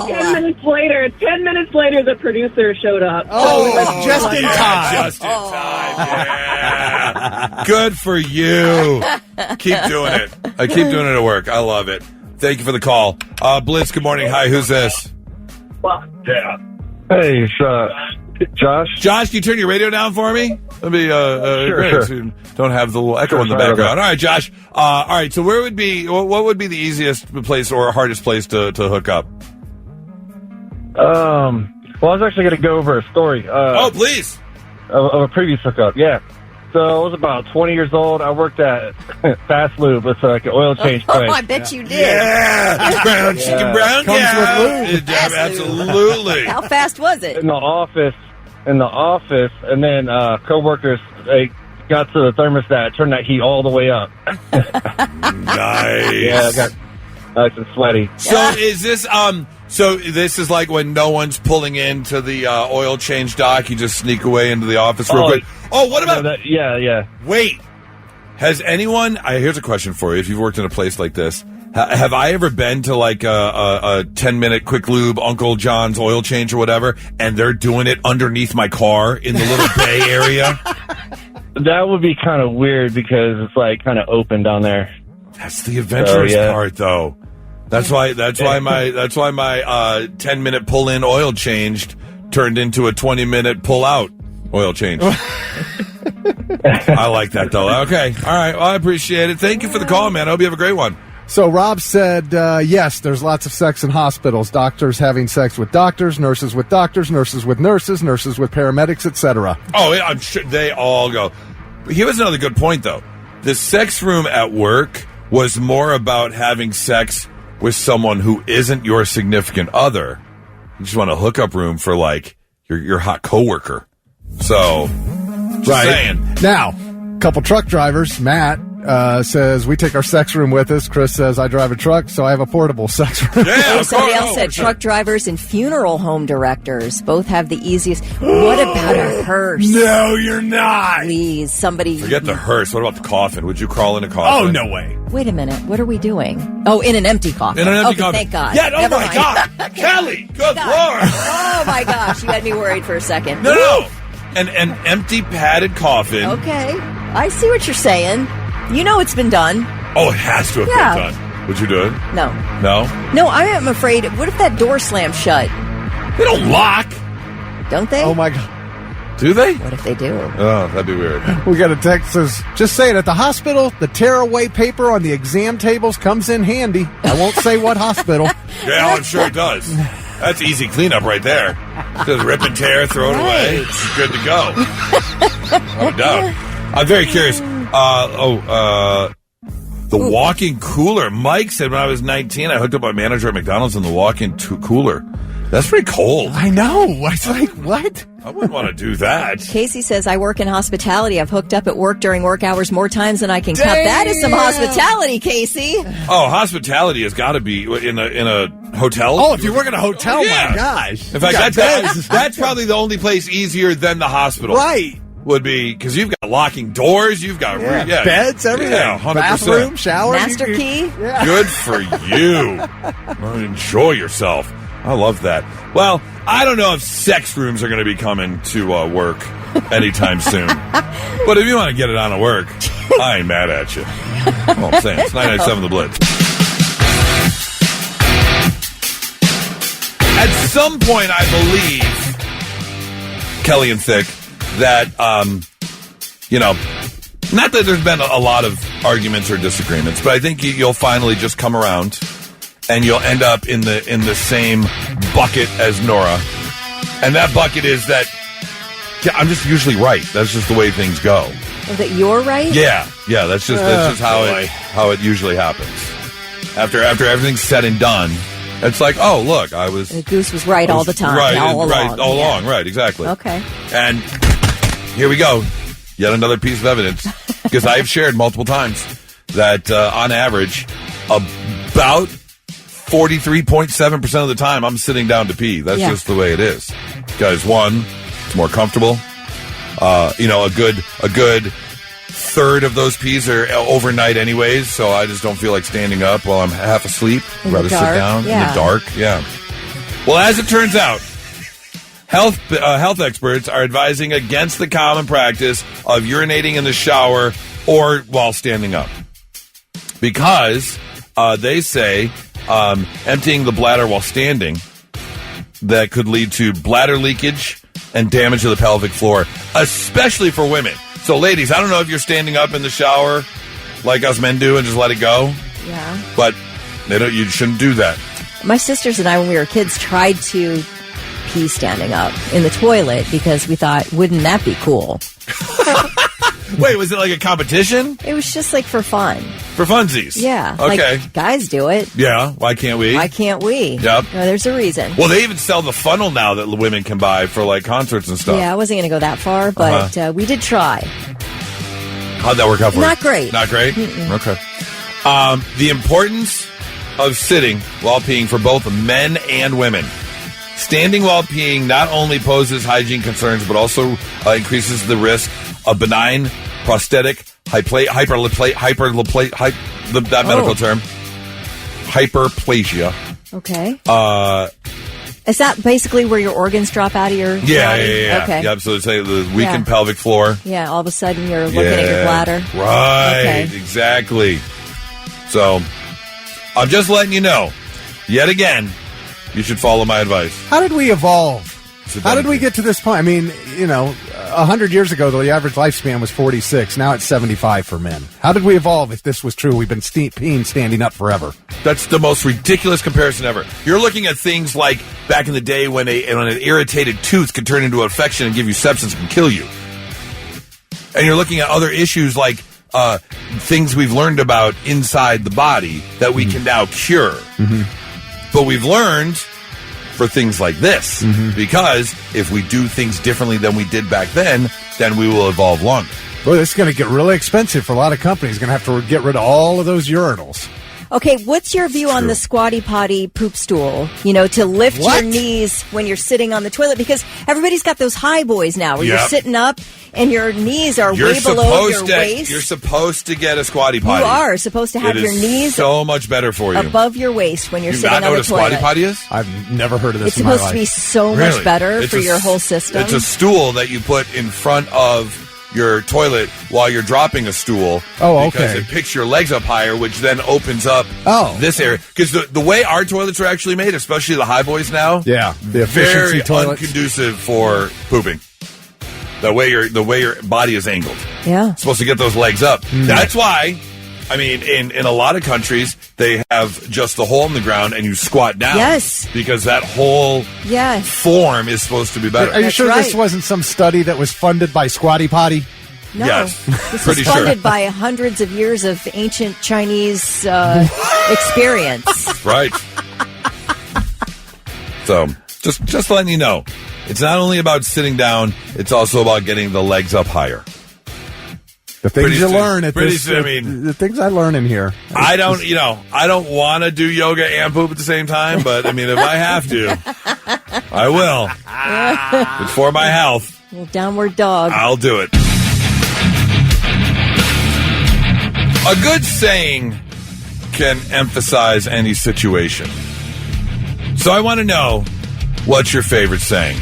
10 minutes later, the producer showed up. Just in time. Just in time, yeah. Good for you. Keep doing it. I keep doing it at work. I love it. Thank you for the call. Blitz, good morning. Hi, who's this? Yeah. Hey, it's Josh. Josh, can you turn your radio down for me? That'd be great. So you don't have the little echo in the background. All right, Josh. All right, so what would be the easiest place or hardest place to hook up? Well, I was actually going to go over a story. Please. Of a previous hookup, yeah. So I was about 20 years old. I worked at Fast Lube. It's like an oil change place. Oh, I bet you did. Yeah, brown chicken, brown Comes cow. with lube. Absolutely. How fast was it? In the office, and then coworkers, they got to the thermostat, turned that heat all the way up. Nice. Yeah, I got nice and sweaty. So is this So this is like when no one's pulling into the oil change dock. You just sneak away into the office real quick. Oh, what about that? Yeah. Wait, has anyone? Here's a question for you. If you've worked in a place like this, have I ever been to like a 10-minute quick lube, Uncle John's oil change or whatever, and they're doing it underneath my car in the little bay area? That would be kind of weird because it's like kind of open down there. That's the adventurous part, though. That's why my 10-minute pull in oil changed turned into a 20-minute pull out oil change. I like that though. Okay. All right. Well, I appreciate it. Thank you for the call, man. I hope you have a great one. So Rob said, yes, there's lots of sex in hospitals. Doctors having sex with doctors, nurses with doctors, nurses with nurses, nurses with paramedics, etc. Oh, yeah, I'm sure they all go. Here was another good point, though. The sex room at work was more about having sex with someone who isn't your significant other. You just want a hookup room for, like, your hot coworker. So, just saying. Now, Couple truck drivers. Matt says, we take our sex room with us. Chris says, I drive a truck, so I have a portable sex room. Yeah, somebody else said truck drivers and funeral home directors both have the easiest. What about a hearse? No, you're not. Please, somebody. Forget the hearse. What about the coffin? Would you crawl in a coffin? Oh, no way. Wait a minute. What are we doing? Oh, in an empty coffin. In an empty okay, coffin. Thank God. Yeah, oh Never my mind. God. Kelly, good Lord. Oh, my gosh. You had me worried for a second. No. An empty padded coffin. Okay. I see what you're saying. You know it's been done. Oh, it has to have been done. Would you do it? No. No? No, I am afraid. What if that door slams shut? They don't lock. Don't they? Oh, my God. Do they? What if they do? Oh, that'd be weird. We got a text that says, just saying, at the hospital, the tearaway paper on the exam tables comes in handy. I won't say what hospital. Yeah, I'm sure it does. That's easy cleanup right there. Just rip and tear, throw it away. It's good to go. No doubt. I'm very curious. The walk-in cooler. Mike said when I was 19, I hooked up my manager at McDonald's in the walk-in cooler. That's pretty cold. I know. I was like, what? I wouldn't want to do that. Casey says, I work in hospitality. I've hooked up at work during work hours more times than I can count. That is some hospitality, Casey. Oh, hospitality has got to be in a hotel. Oh, if you work in a hotel, yeah. my gosh. In fact, that's probably the only place easier than the hospital. Right. Would be, because you've got locking doors, you've got beds, everything. Yeah, 100%. Bathroom, shower. Master key. Yeah. Good for you. Enjoy yourself. I love that. Well, I don't know if sex rooms are going to be coming to work anytime soon. But if you want to get it on at work, I ain't mad at you. All I'm saying, it's 99.7 The Blitz. At some point, I believe, Kelly and Thick, that, not that there's been a lot of arguments or disagreements, but I think you'll finally just come around and you'll end up in the same bucket as Nora. And that bucket is that I'm just usually right. That's just the way things go. Oh, that you're right? Yeah. That's just how it usually happens. After everything's said and done, it's like, oh, look, the goose was right all the time. Right, all along. Right, exactly. Okay. And here we go. Yet another piece of evidence. Because I've shared multiple times that on average, about 43.7% of the time, I'm sitting down to pee. That's just the way it is. Because one, it's more comfortable. A good third of those pees are overnight anyways, so I just don't feel like standing up while I'm half asleep. I'd rather sit down in the dark. Yeah. Well, as it turns out, health experts are advising against the common practice of urinating in the shower or while standing up. Because they say emptying the bladder while standing, that could lead to bladder leakage and damage to the pelvic floor, especially for women. So, ladies, I don't know if you're standing up in the shower like us men do and just let it go. Yeah. But you shouldn't do that. My sisters and I, when we were kids, tried to pee standing up in the toilet because we thought, wouldn't that be cool? Wait, was it like a competition? It was just like for fun. For funsies? Yeah. Okay. Like, guys do it. Yeah. Why can't we? Why can't we? Yep. No, there's a reason. Well, they even sell the funnel now that women can buy for like concerts and stuff. Yeah, I wasn't going to go that far, but we did try. How'd that work out for you? Not great. Not great? Mm-mm. Okay. The importance of sitting while peeing for both men and women. Standing while peeing not only poses hygiene concerns, but also increases the risk of benign prostatic that medical term, hyperplasia. Okay. Is that basically where your organs drop out of your body? Yeah. Okay. Yeah, so say the weakened pelvic floor. Yeah, all of a sudden you're looking at your bladder. Right, okay. Exactly. So, I'm just letting you know, yet again, you should follow my advice. How did we evolve? How did we get to this point? I mean, 100 years ago, the average lifespan was 46. Now it's 75 for men. How did we evolve if this was true? We've been peeing standing up forever. That's the most ridiculous comparison ever. You're looking at things like back in the day when an irritated tooth could turn into an infection and give you sepsis and kill you. And you're looking at other issues like things we've learned about inside the body that we can now cure. Mm-hmm. But we've learned for things like this, because if we do things differently than we did back then we will evolve longer. Well, this is going to get really expensive for a lot of companies. Going to have to get rid of all of those urinals. Okay, what's your view on the squatty potty poop stool? You know, to lift What? your knees when you're sitting on the toilet, because everybody's got those high boys now where Yep. you're sitting up and your knees are way below your waist. You're supposed to get a squatty potty. You are supposed to have It your is knees so much better for you. above your waist when you're You sitting not know on what the a squatty toilet. potty is? I've never heard of this It's in my supposed life. to be so Really? much better It's for a your s- whole system. It's a stool that you put in front of your toilet while you're dropping a stool. Oh, Because okay. it picks your legs up higher, which then opens up this area. Because the way our toilets are actually made, especially the high boys now, Yeah, the very efficiency toilets. unconducive for pooping. The way your body is angled. Yeah. It's supposed to get those legs up. That's why, I mean, in a lot of countries, they have just the hole in the ground and you squat down. Yes. Because that whole Yes. form is supposed to be better. Are you That's sure this right. wasn't some study that was funded by Squatty Potty? No. Yes. This Pretty was sure. funded by hundreds of years of ancient Chinese experience. Right. So, just letting you know, it's not only about sitting down, it's also about getting the legs up higher. The things Pretty you soon- learn at pretty this, soon, I mean- the things I learn in here. I don't want to do yoga and poop at the same time, but I mean, if I have to, I will. It's for my health. Well, downward dog. I'll do it. A good saying can emphasize any situation. So I want to know, what's your favorite saying?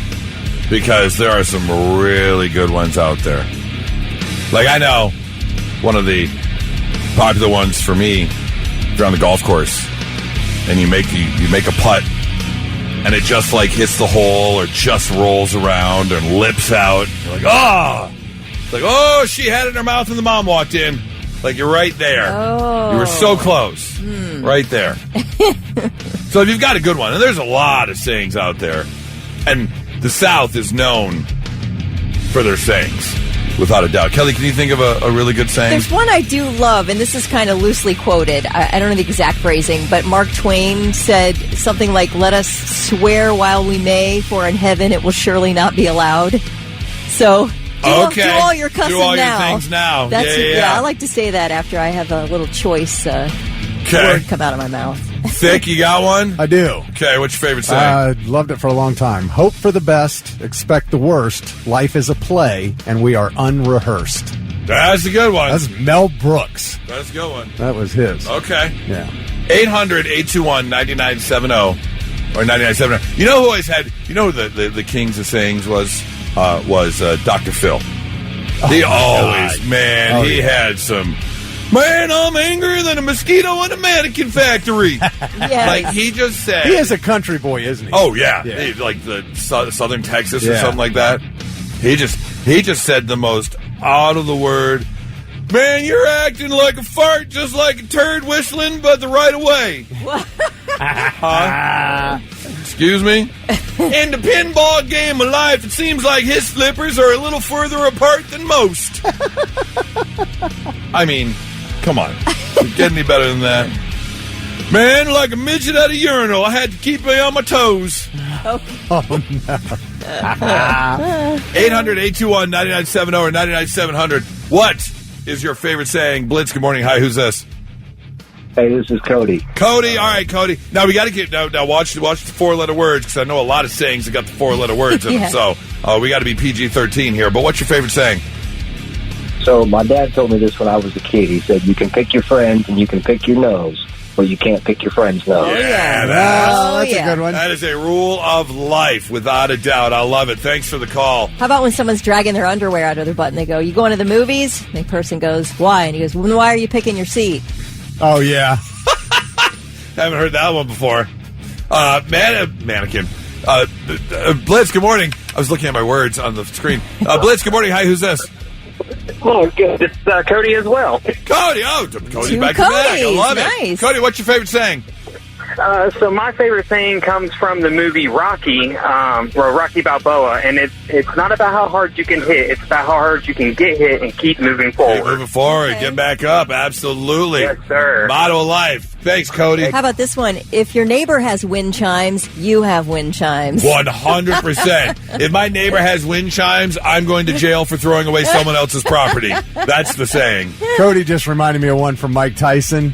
Because there are some really good ones out there. Like, I know one of the popular ones for me, if you're on the golf course and you make a putt and it just like hits the hole or just rolls around and lips out. You're like, oh! It's like, oh, she had it in her mouth and the mom walked in. Like, you're right there. Oh. You were so close. Right there. So if you've got a good one, and there's a lot of sayings out there, and the South is known for their sayings, without a doubt. Kelly, can you think of a really good saying? There's one I do love, and this is kind of loosely quoted. I don't know the exact phrasing, but Mark Twain said something like, "Let us swear while we may, for in heaven it will surely not be allowed." So do all your cussing Do all now. your things now. That's Yeah. I like to say that after I have a little choice Okay. word come out of my mouth. Thick, you got one? I do. Okay, what's your favorite saying? Loved it for a long time. Hope for the best, expect the worst. Life is a play, and we are unrehearsed. That's a good one. That's Mel Brooks. That's a good one. That was his. Okay. Yeah. 800-821-9970 or 9970. You know who always had, who the kings of sayings was Dr. Phil. He always, he had some, man, I'm angrier than a mosquito in a mannequin factory. Yes. Like, he just said. He is a country boy, isn't he? Oh, yeah. Yeah. He- like the Southern Texas or Yeah. something like that. He just said the most out of the word, man, you're acting like a fart, just like a turd whistling, but the right away. Huh? Excuse me? In the pinball game of life, it seems like his slippers are a little further apart than most. I mean, come on. Get any better than that? Man, like a midget at a urinal, I had to keep me on my toes. Oh, no. 800-821-9970 or 99700. What is your favorite saying? Blitz, good morning. Hi, who's this? Hey, this is Cody. Cody. All right, Cody. Now we got to get now watch the 4-letter words, because I know a lot of sayings that got the 4-letter words in Yeah. them. So we got to be PG-13 here. But what's your favorite saying? So my dad told me this when I was a kid. He said, you can pick your friends and you can pick your nose, but you can't pick your friend's nose. yeah. That's yeah. a good one. That is a rule of life, without a doubt. I love it. Thanks for the call. How about when someone's dragging their underwear out of their butt and they go, "You going to the movies?" And the person goes, "Why?" And he goes, "Well, why are you picking your seat?" Oh, yeah. Haven't heard that one before. Mannequin. Blitz, good morning. I was looking at my words on the screen. Blitz, good morning. Hi, who's this? Oh, good. It's Cody as well. Cody. Oh, Cody's Two back to back. I Codys. love it. Nice. Cody, what's your favorite saying? So my favorite saying comes from the movie Rocky, or Rocky Balboa, and it's not about how hard you can hit, it's about how hard you can get hit and keep moving forward. Keep moving forward, get back up, absolutely. Yes, sir. Motto of life. Thanks, Cody. How about this one? If your neighbor has wind chimes, you have wind chimes. 100%. If my neighbor has wind chimes, I'm going to jail for throwing away someone else's property. That's the saying. Cody just reminded me of one from Mike Tyson.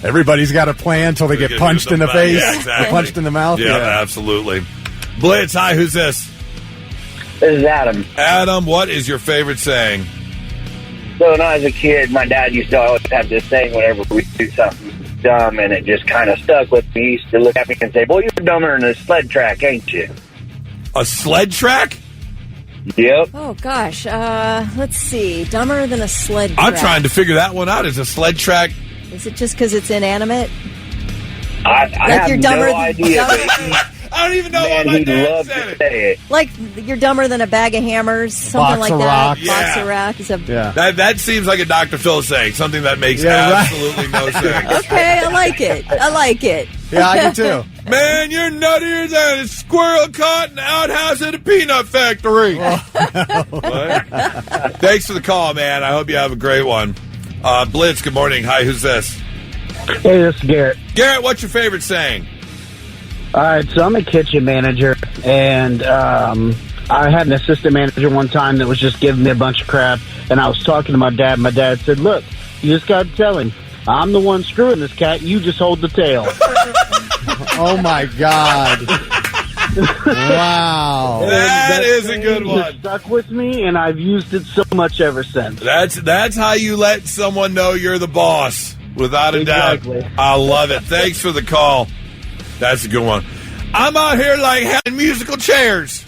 Everybody's got a plan until they get punched in the face, yeah, exactly. punched in the mouth. Yeah, absolutely. Blitz, hi, who's this? This is Adam. Adam, what is your favorite saying? So when I was a kid, my dad used to always have this saying whenever we do something dumb, and it just kind of stuck with me. He used to look at me and say, "Boy, you're dumber than a sled track, ain't you?" A sled track? Yep. Oh, gosh. Let's see. Dumber than a sled track. I'm trying to figure that one out. Is a sled track... Is it just because it's inanimate? I have you're dumber no idea. I don't even know Man, what my he'd dad love said to say it. Like you're dumber than a bag of hammers, something Box like of that. rocks. Box Yeah. of rocks. Is a... Yeah. That seems like a Dr. Phil saying, something that makes Yeah, right. absolutely no sense. Okay, I like it. I like it. Yeah, I do too. Man, you're nuttier than a squirrel caught in the outhouse at a peanut factory. What? Thanks for the call, man. I hope you have a great one. Blitz, good morning. Hi, who's this? Hey, this is Garrett. Garrett, what's your favorite saying? All right, so I'm a kitchen manager, and I had an assistant manager one time that was just giving me a bunch of crap, and I was talking to my dad. My dad said, "Look, you just got to tell him, I'm the one screwing this cat. You just hold the tail." Oh, my God. Wow. That is a good one. It stuck with me, and I've used it so much ever since. That's how you let someone know you're the boss, without a Exactly. doubt. I love it. Thanks for the call. That's a good one. I'm out here like having musical chairs.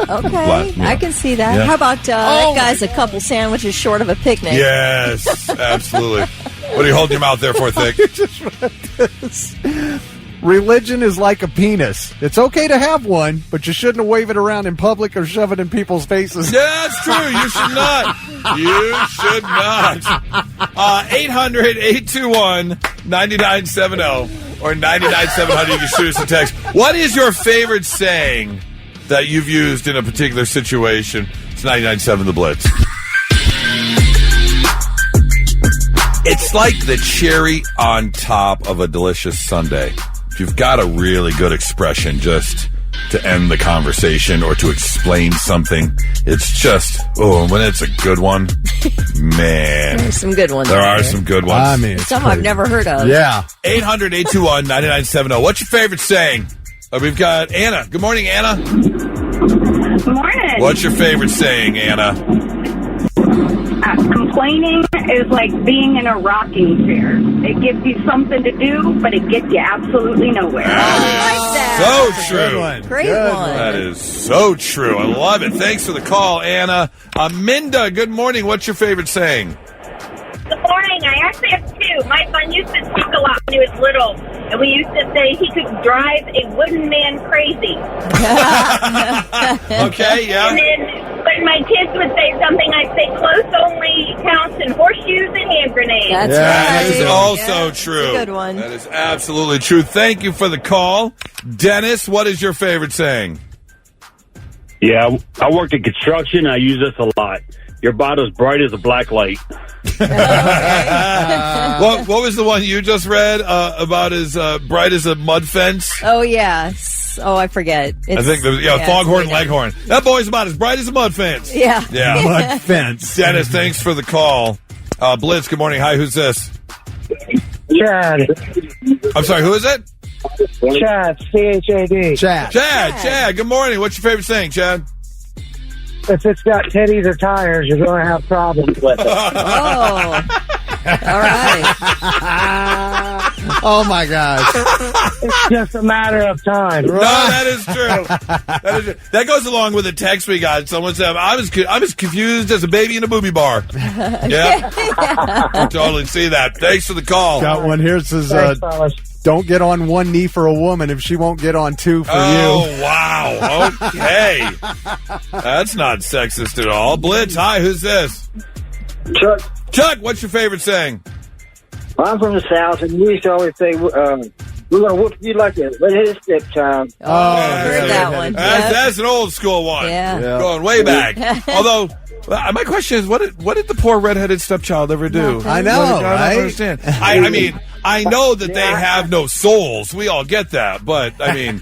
Okay, I can see that. Yeah. How about that guy's a couple sandwiches short of a picnic? Yes, absolutely. What are you holding your mouth there for, Thick? Just read this. Religion is like a penis. It's okay to have one, but you shouldn't wave it around in public or shove it in people's faces. Yeah, that's true. You should not. You should not. 800-821-9970 or 99700. You can shoot us a text. What is your favorite saying that you've used in a particular situation? It's 99.7 The Blitz. It's like the cherry on top of a delicious sundae. If you've got a really good expression just to end the conversation or to explain something, it's just, when it's a good one, man. There's some good ones. There out are there. some good ones. I mean, it's Some crazy. I've never heard of. Yeah. 800-821-9970. What's your favorite saying? We've got Anna. Good morning, Anna. Good morning. What's your favorite saying, Anna? Complaining is like being in a rocking chair. It gives you something to do, but it gets you absolutely nowhere. So true. Good one. Great Good one. That is so true. I love it. Thanks for the call, Anna. Minda, good morning. What's your favorite saying? Good morning. I actually have two. My son used to speak a lot when he was little, and we used to say he could drive a wooden man crazy. Okay, yeah. And then when my kids would say something, I'd say close only counts in horseshoes and hand grenades. That is also true. Good one. That is absolutely true. Thank you for the call. Dennis, what is your favorite saying? Yeah, I work in construction. I use this a lot. You're about as bright as a black light. What was the one you just read about as bright as a mud fence? Oh, yeah. Oh, I forget. I think Foghorn Leghorn. That boy's about as bright as a mud fence. Yeah. Yeah. Mud fence. Dennis, thanks for the call. Blitz, good morning. Hi, who's this? Chad. I'm sorry, who is it? Chad. C-H-A-D. Chad, good morning. What's your favorite saying, Chad? If it's got titties or tires, you're going to have problems with it. Oh. All right. Oh, my gosh. It's just a matter of time. No, that is true. That goes along with the text we got. Someone said, I'm as confused as a baby in a booby bar. Yeah. I totally see that. Thanks for the call. Got one here that says, don't get on one knee for a woman if she won't get on two for you. Oh, wow. Okay. That's not sexist at all. Blitz, hi, who's this? Chuck. Chuck, what's your favorite saying? Well, I'm from the South, and we used to always say, we're going to whoop you like a redheaded stepchild. Oh, I heard that one. That's an old school one. Yeah. Going way back. Although, my question is, what did the poor redheaded stepchild ever do? I know, I don't right? understand. I mean, I know that they have no souls. We all get that. But, I mean,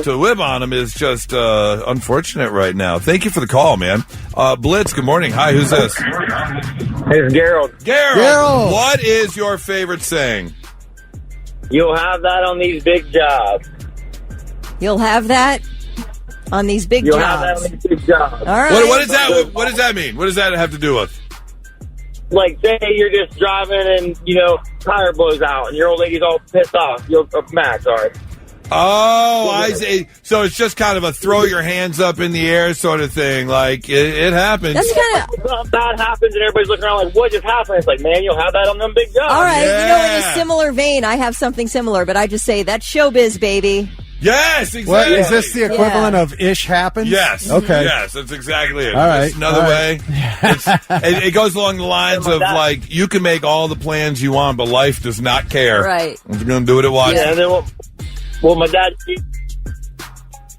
to whip on them is just unfortunate right now. Thank you for the call, man. Blitz, good morning. Hi, who's this? It's Gerald. Gerald, what is your favorite saying? You'll have that on these big jobs. You'll have that on these big You'll jobs. have that on these big jobs. All right. What is that? What does that mean? What does that have to do with? Like, say you're just driving and, tire blows out and your old lady's all pissed off. Matt, sorry. Oh, I see. So it's just kind of a throw your hands up in the air sort of thing. Like, it happens. That's kind of... Something bad happens and everybody's looking around like, what just happened? It's like, man, you'll have that on them big jobs. All right. In a similar vein, I have something similar, but I just say that's showbiz, baby. Yes, exactly. What, is this the equivalent of ish happens? Yes. Okay. Yes, that's exactly it. All right. It's another way. It goes along the lines of, like, you can make all the plans you want, but life does not care. Right. If you're going to do it at once. Yeah, and then, well, my dad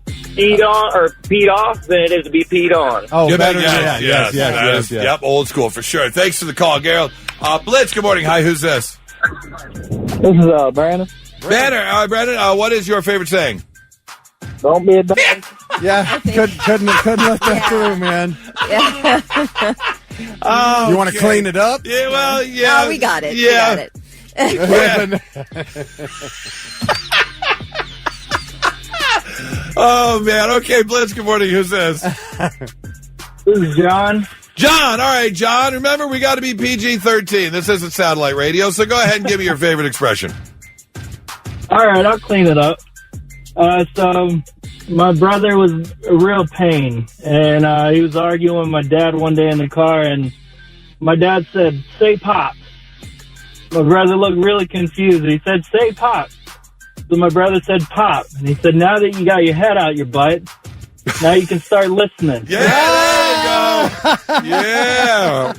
peed on or peed off than it is to be peed on. Oh, yeah, better. Yes. Yep, old school for sure. Thanks for the call, Gerald. Blitz, good morning. Hi, who's this? This is Brandon. Brandon, what is your favorite saying? Don't be a dog. Yeah, couldn't let that through, man. Oh, you want to clean it up? Yeah, well, yeah. Oh, we got it. Yeah. We got it. Oh, man. Okay, Blitz, good morning. Who's this? This is John. John. All right, John. Remember, we got to be PG-13. This isn't satellite radio, so go ahead and give me your favorite expression. All right, I'll clean it up. So my brother was a real pain, and he was arguing with my dad one day in the car, and my dad said, "Say pop." My brother looked really confused. He said, "Say pop." So my brother said, "Pop." And he said, "Now that you got your head out your butt, now you can start listening." Yeah, there you go. Yeah.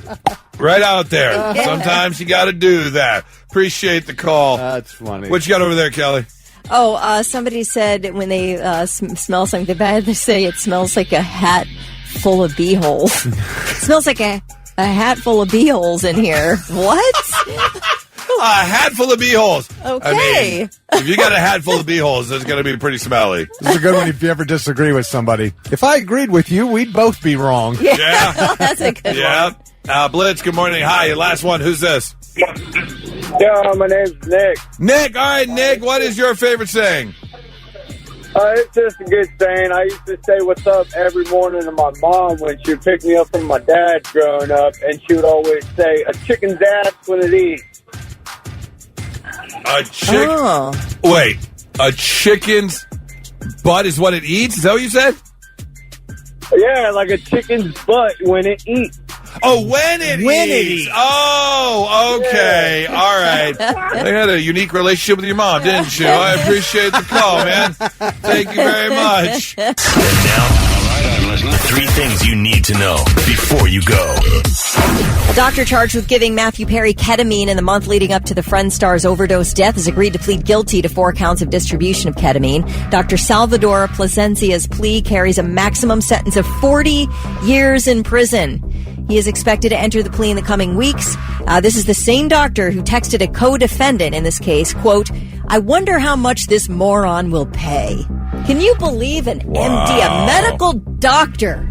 Right out there. Sometimes you got to do that. Appreciate the call. That's funny. What you got over there, Kelly? Oh, somebody said when they smell something bad, they say it smells like a hat full of bee holes. It smells like a hat full of bee holes in here. What? A hat full of bee holes. Okay. I mean, if you got a hat full of bee holes, it's going to be pretty smelly. This is a good one if you ever disagree with somebody. If I agreed with you, we'd both be wrong. Yeah. That's a good one. Blitz, good morning. Hi, last one. Who's this? Yeah, my name's Nick. Nick. All right, Nick, what is your favorite saying? It's just a good saying. I used to say what's up every morning to my mom when she would pick me up from my dad growing up, and she would always say, "A chicken's ass when it eats." A chicken. Oh. Wait, a chicken's butt is what it eats? Is that what you said? Yeah, like a chicken's butt when it eats. Oh, when it eats. Oh, okay. Yeah. All right. I had a unique relationship with your mom, didn't you? I appreciate the call, man. Thank you very much. And now, the 3 things you need to know before you go. A doctor charged with giving Matthew Perry ketamine in the month leading up to the Friend star's overdose death has agreed to plead guilty to 4 counts of distribution of ketamine. Dr. Salvador Plasencia's plea carries a maximum sentence of 40 years in prison. He is expected to enter the plea in the coming weeks. This is the same doctor who texted a co-defendant in this case, quote, "I wonder how much this moron will pay." Can you believe an MD, a medical doctor?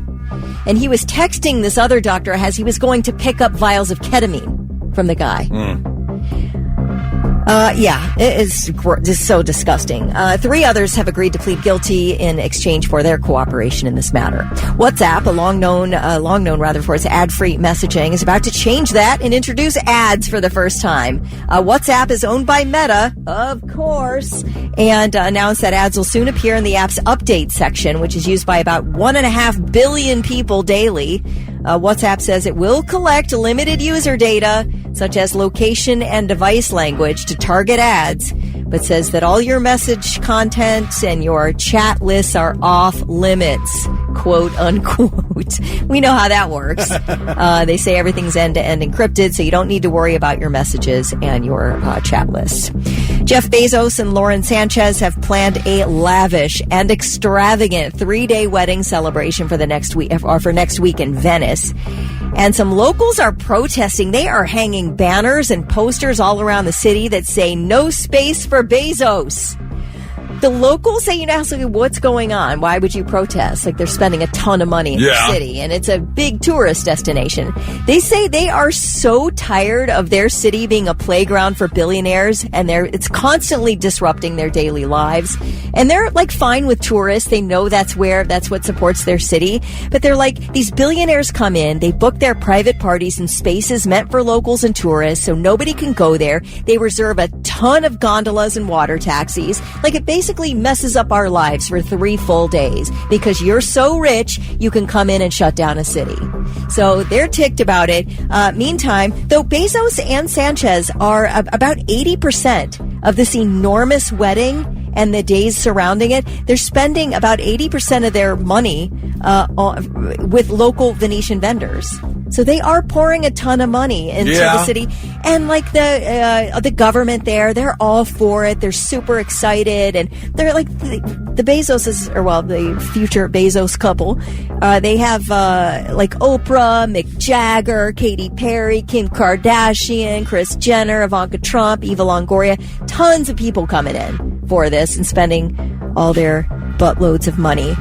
And he was texting this other doctor as he was going to pick up vials of ketamine from the guy. It is just so disgusting. 3 others have agreed to plead guilty in exchange for their cooperation in this matter. WhatsApp, long known for its ad-free messaging, is about to change that and introduce ads for the first time. WhatsApp is owned by Meta, of course, and announced that ads will soon appear in the app's update section, which is used by about 1.5 billion people daily. WhatsApp says it will collect limited user data, such as location and device language, to target ads, but says that all your message content and your chat lists are off limits. quote unquote. We know how that works. They say everything's end-to-end encrypted, so you don't need to worry about your messages and your chat lists. Jeff Bezos and Lauren Sanchez have planned a lavish and extravagant 3-day wedding celebration for next week in Venice. And some locals are protesting. They are hanging banners and posters all around the city that say no space for Bezos. The locals say, what's going on? Why would you protest? Like, they're spending a ton of money in the city, and it's a big tourist destination. They say they are so tired of their city being a playground for billionaires, and it's constantly disrupting their daily lives. And they're, like, fine with tourists. They know that's what supports their city. But they're like, these billionaires come in, they book their private parties in spaces meant for locals and tourists, so nobody can go there. They reserve a ton of gondolas and water taxis. Like, it basically messes up our lives for 3 full days because you're so rich you can come in and shut down a city. So they're ticked about it. Meantime, though, Bezos and Sanchez are about 80% of this enormous wedding and the days surrounding it. They're spending about 80% of their money with local Venetian vendors. So they are pouring a ton of money into the city. And like the government there, they're all for it. They're super excited. And they're like the Bezos, the future Bezos couple. They have like Oprah, Mick Jagger, Katy Perry, Kim Kardashian, Kris Jenner, Ivanka Trump, Eva Longoria. Tons of people coming in for this and spending all their buttloads of money.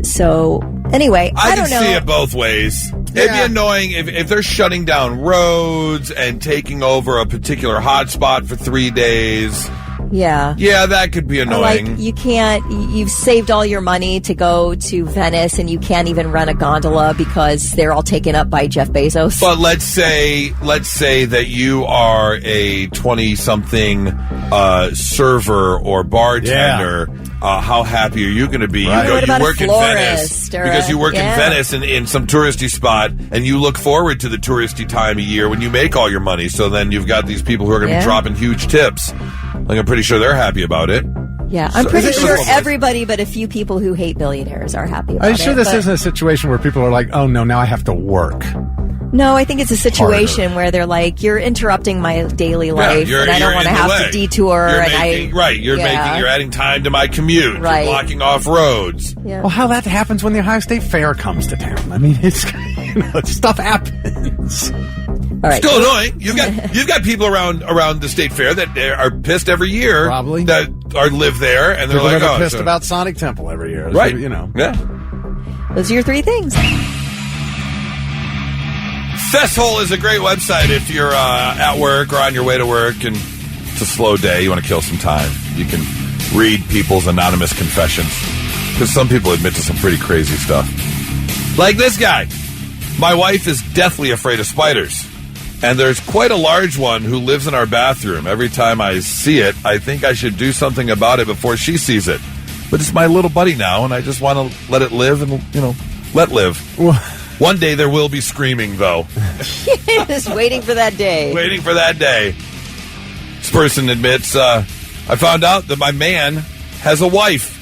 So anyway, I don't know. I can see it both ways. It'd be annoying if they're shutting down roads and taking over a particular hotspot for 3 days. Yeah. Yeah, that could be annoying. Like, you've saved all your money to go to Venice and you can't even run a gondola because they're all taken up by Jeff Bezos. But let's say that you are a 20-something server or bartender. How happy are you going to be? Right. You work in Venice because you work in Venice in some touristy spot, and you look forward to the touristy time of year when you make all your money. So then you've got these people who are going to be dropping huge tips. Like, I'm pretty sure they're happy about it. Yeah, I'm pretty sure everybody but a few people who hate billionaires are happy about it. Are you sure this isn't a situation where people are like, oh no, now I have to work? No, I think it's a situation where they're like, you're interrupting my daily life, and I don't want to have to detour. You're adding time to my commute. Right. You're blocking off roads. Yeah. Well, how that happens when the Ohio State Fair comes to town? I mean, it's stuff happens. All right. Still annoying. You've got people around the state fair that are pissed every year. Probably that live there, and they're people like, are pissed about Sonic Temple every year, right? Yeah. Those are your 3 things. Fesshole is a great website if you're at work or on your way to work and it's a slow day, you want to kill some time. You can read people's anonymous confessions because some people admit to some pretty crazy stuff. Like this guy. My wife is deathly afraid of spiders, and there's quite a large one who lives in our bathroom. Every time I see it, I think I should do something about it before she sees it. But it's my little buddy now, and I just want to let it live and, let live. One day there will be screaming, though. Just waiting for that day. Waiting for that day. This person admits, I found out that my man has a wife.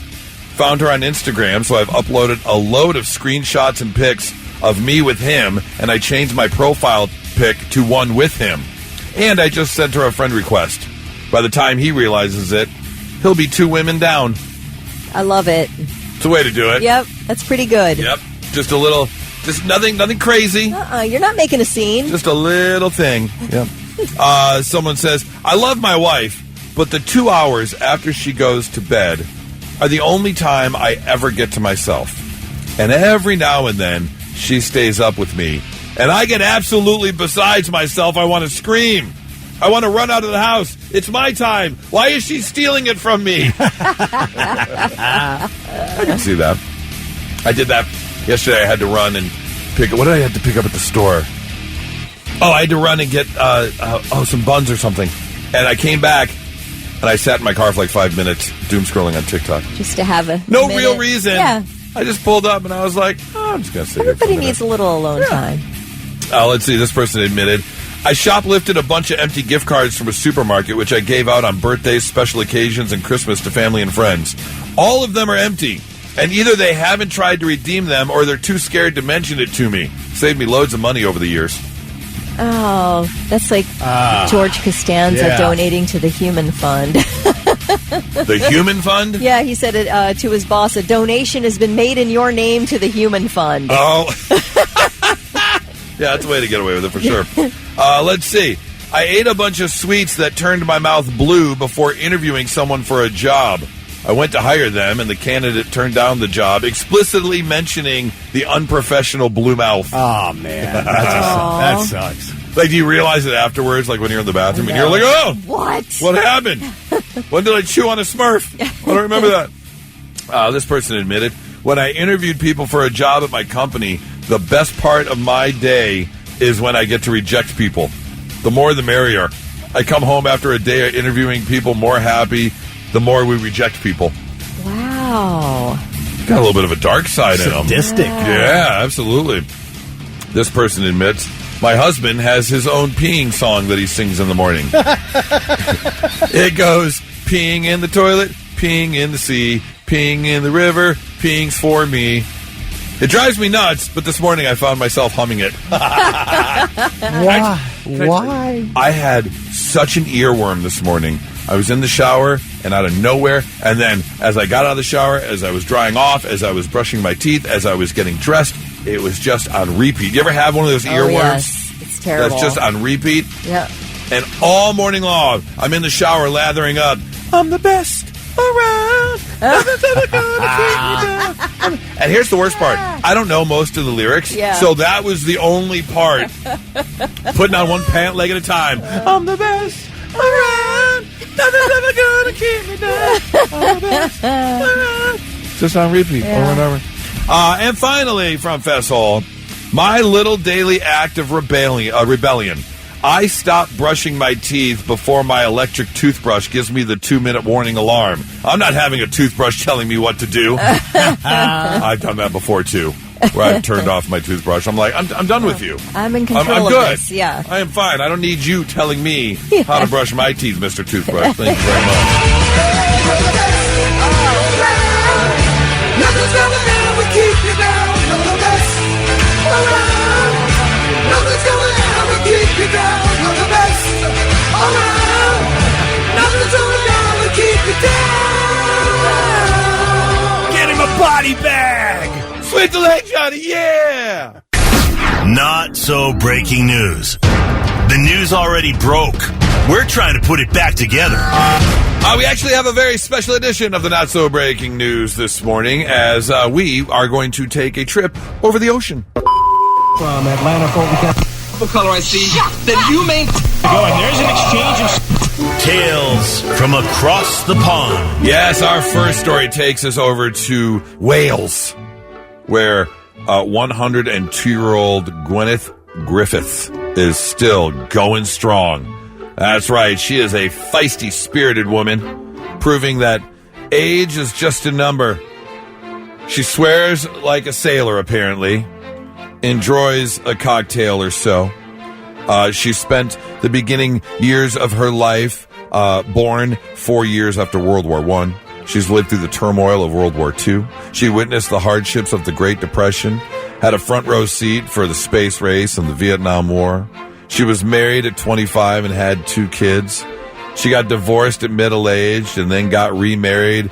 Found her on Instagram, so I've uploaded a load of screenshots and pics of me with him, and I changed my profile pic to one with him. And I just sent her a friend request. By the time he realizes it, he'll be 2 women down. I love it. It's a way to do it. Yep, that's pretty good. Yep, just a little... Just nothing crazy. You're not making a scene. Just a little thing. Yep. Someone says, I love my wife, but the 2 hours after she goes to bed are the only time I ever get to myself. And every now and then, she stays up with me. And I get absolutely besides myself. I want to scream. I want to run out of the house. It's my time. Why is she stealing it from me? I can see that. I did that. Yesterday I had to run and pick up... What did I have to pick up at the store? Oh, I had to run and get some buns or something. And I came back, and I sat in my car for like 5 minutes doom scrolling on TikTok. Just to have a No minute. real reason. Yeah. I just pulled up, and I was like, I'm just going to sit here for a Everybody minute. needs a little alone time. Let's see. This person admitted, I shoplifted a bunch of empty gift cards from a supermarket, which I gave out on birthdays, special occasions, and Christmas to family and friends. All of them are empty. And either they haven't tried to redeem them or they're too scared to mention it to me. Saved me loads of money over the years. Oh, that's like George Costanza donating to the Human Fund. The Human Fund? Yeah, he said it to his boss. A donation has been made in your name to the Human Fund. Oh. Yeah, that's a way to get away with it for sure. Let's see. I ate a bunch of sweets that turned my mouth blue before interviewing someone for a job. I went to hire them, and the candidate turned down the job, explicitly mentioning the unprofessional blue mouth. Oh, man. That sucks. Like, do you realize it afterwards, like when you're in the bathroom, and you're like, oh! What happened? When did I chew on a Smurf? I don't remember that. This person admitted, when I interviewed people for a job at my company, the best part of my day is when I get to reject people. The more the merrier. I come home after a day of interviewing people more happy, the more we reject people. Wow. Got a little bit of a dark side in them. Sadistic. Yeah, absolutely. This person admits, my husband has his own peeing song that he sings in the morning. It goes, peeing in the toilet, peeing in the sea, peeing in the river, peeing's for me. It drives me nuts, but this morning I found myself humming it. Why? Why? I had such an earworm this morning. I was in the shower, and out of nowhere, and then as I got out of the shower, as I was drying off, as I was brushing my teeth, as I was getting dressed, it was just on repeat. You ever have one of those earworms? Yes. It's terrible. That's just on repeat? Yeah. And all morning long, I'm in the shower lathering up, I'm the best around. Nothing's ever gonna keep me down. And here's the worst part. I don't know most of the lyrics, so that was the only part. Putting on one pant leg at a time. I'm the best around. Nothing's ever gonna keep me down. I'm the best around. Just on repeat over and over. And finally, from Fess Hall, my little daily act of rebellion. I stop brushing my teeth before my electric toothbrush gives me the 2-minute warning alarm. I'm not having a toothbrush telling me what to do. I've done that before, too, where I've turned off my toothbrush. I'm like, I'm done with you. I'm in control I'm of good. this, yeah. I am fine. I don't need you telling me how to brush my teeth, Mr. Toothbrush. Thank you very much. Nothing's gonna ever keep you down. You're the best around. Nothing's gonna ever keep you down. You're the best around. Nothing's gonna ever keep you down. Get him a body bag. Sweep the leg, Johnny. Yeah. Not so breaking news. The news already broke. We're trying to put it back together. We actually have a very special edition of the Not So Breaking News this morning as we are going to take a trip over the ocean. From Atlanta, what color I see, then you may go, and there's an exchange of tales from across the pond. Yes, our first story takes us over to Wales, where 102-year-old Gwyneth Griffith is still going strong. That's right, she is a feisty, spirited woman, proving that age is just a number. She swears like a sailor, apparently, enjoys a cocktail or so. She spent the beginning years of her life born 4 years after World War I. She's lived through the turmoil of World War II. She witnessed the hardships of the Great Depression, had a front row seat for the space race and the Vietnam War. She was married at 25 and had 2 kids. She got divorced at middle-aged and then got remarried.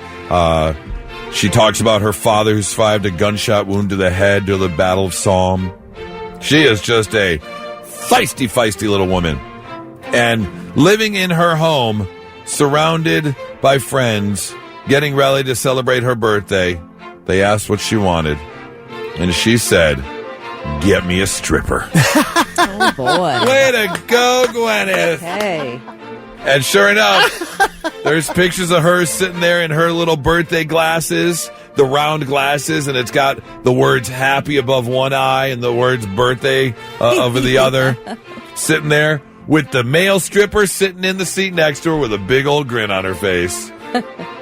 She talks about her father who survived a gunshot wound to the head during the Battle of Somme. She is just a feisty, feisty little woman. And living in her home, surrounded by friends, getting ready to celebrate her birthday, they asked what she wanted. And she said, "Get me a stripper." Oh, boy. Way to go, Gwyneth. Okay. And sure enough, there's pictures of her sitting there in her little birthday glasses, the round glasses, and it's got the words happy above one eye and the words birthday over the other, sitting there with the male stripper sitting in the seat next to her with a big old grin on her face.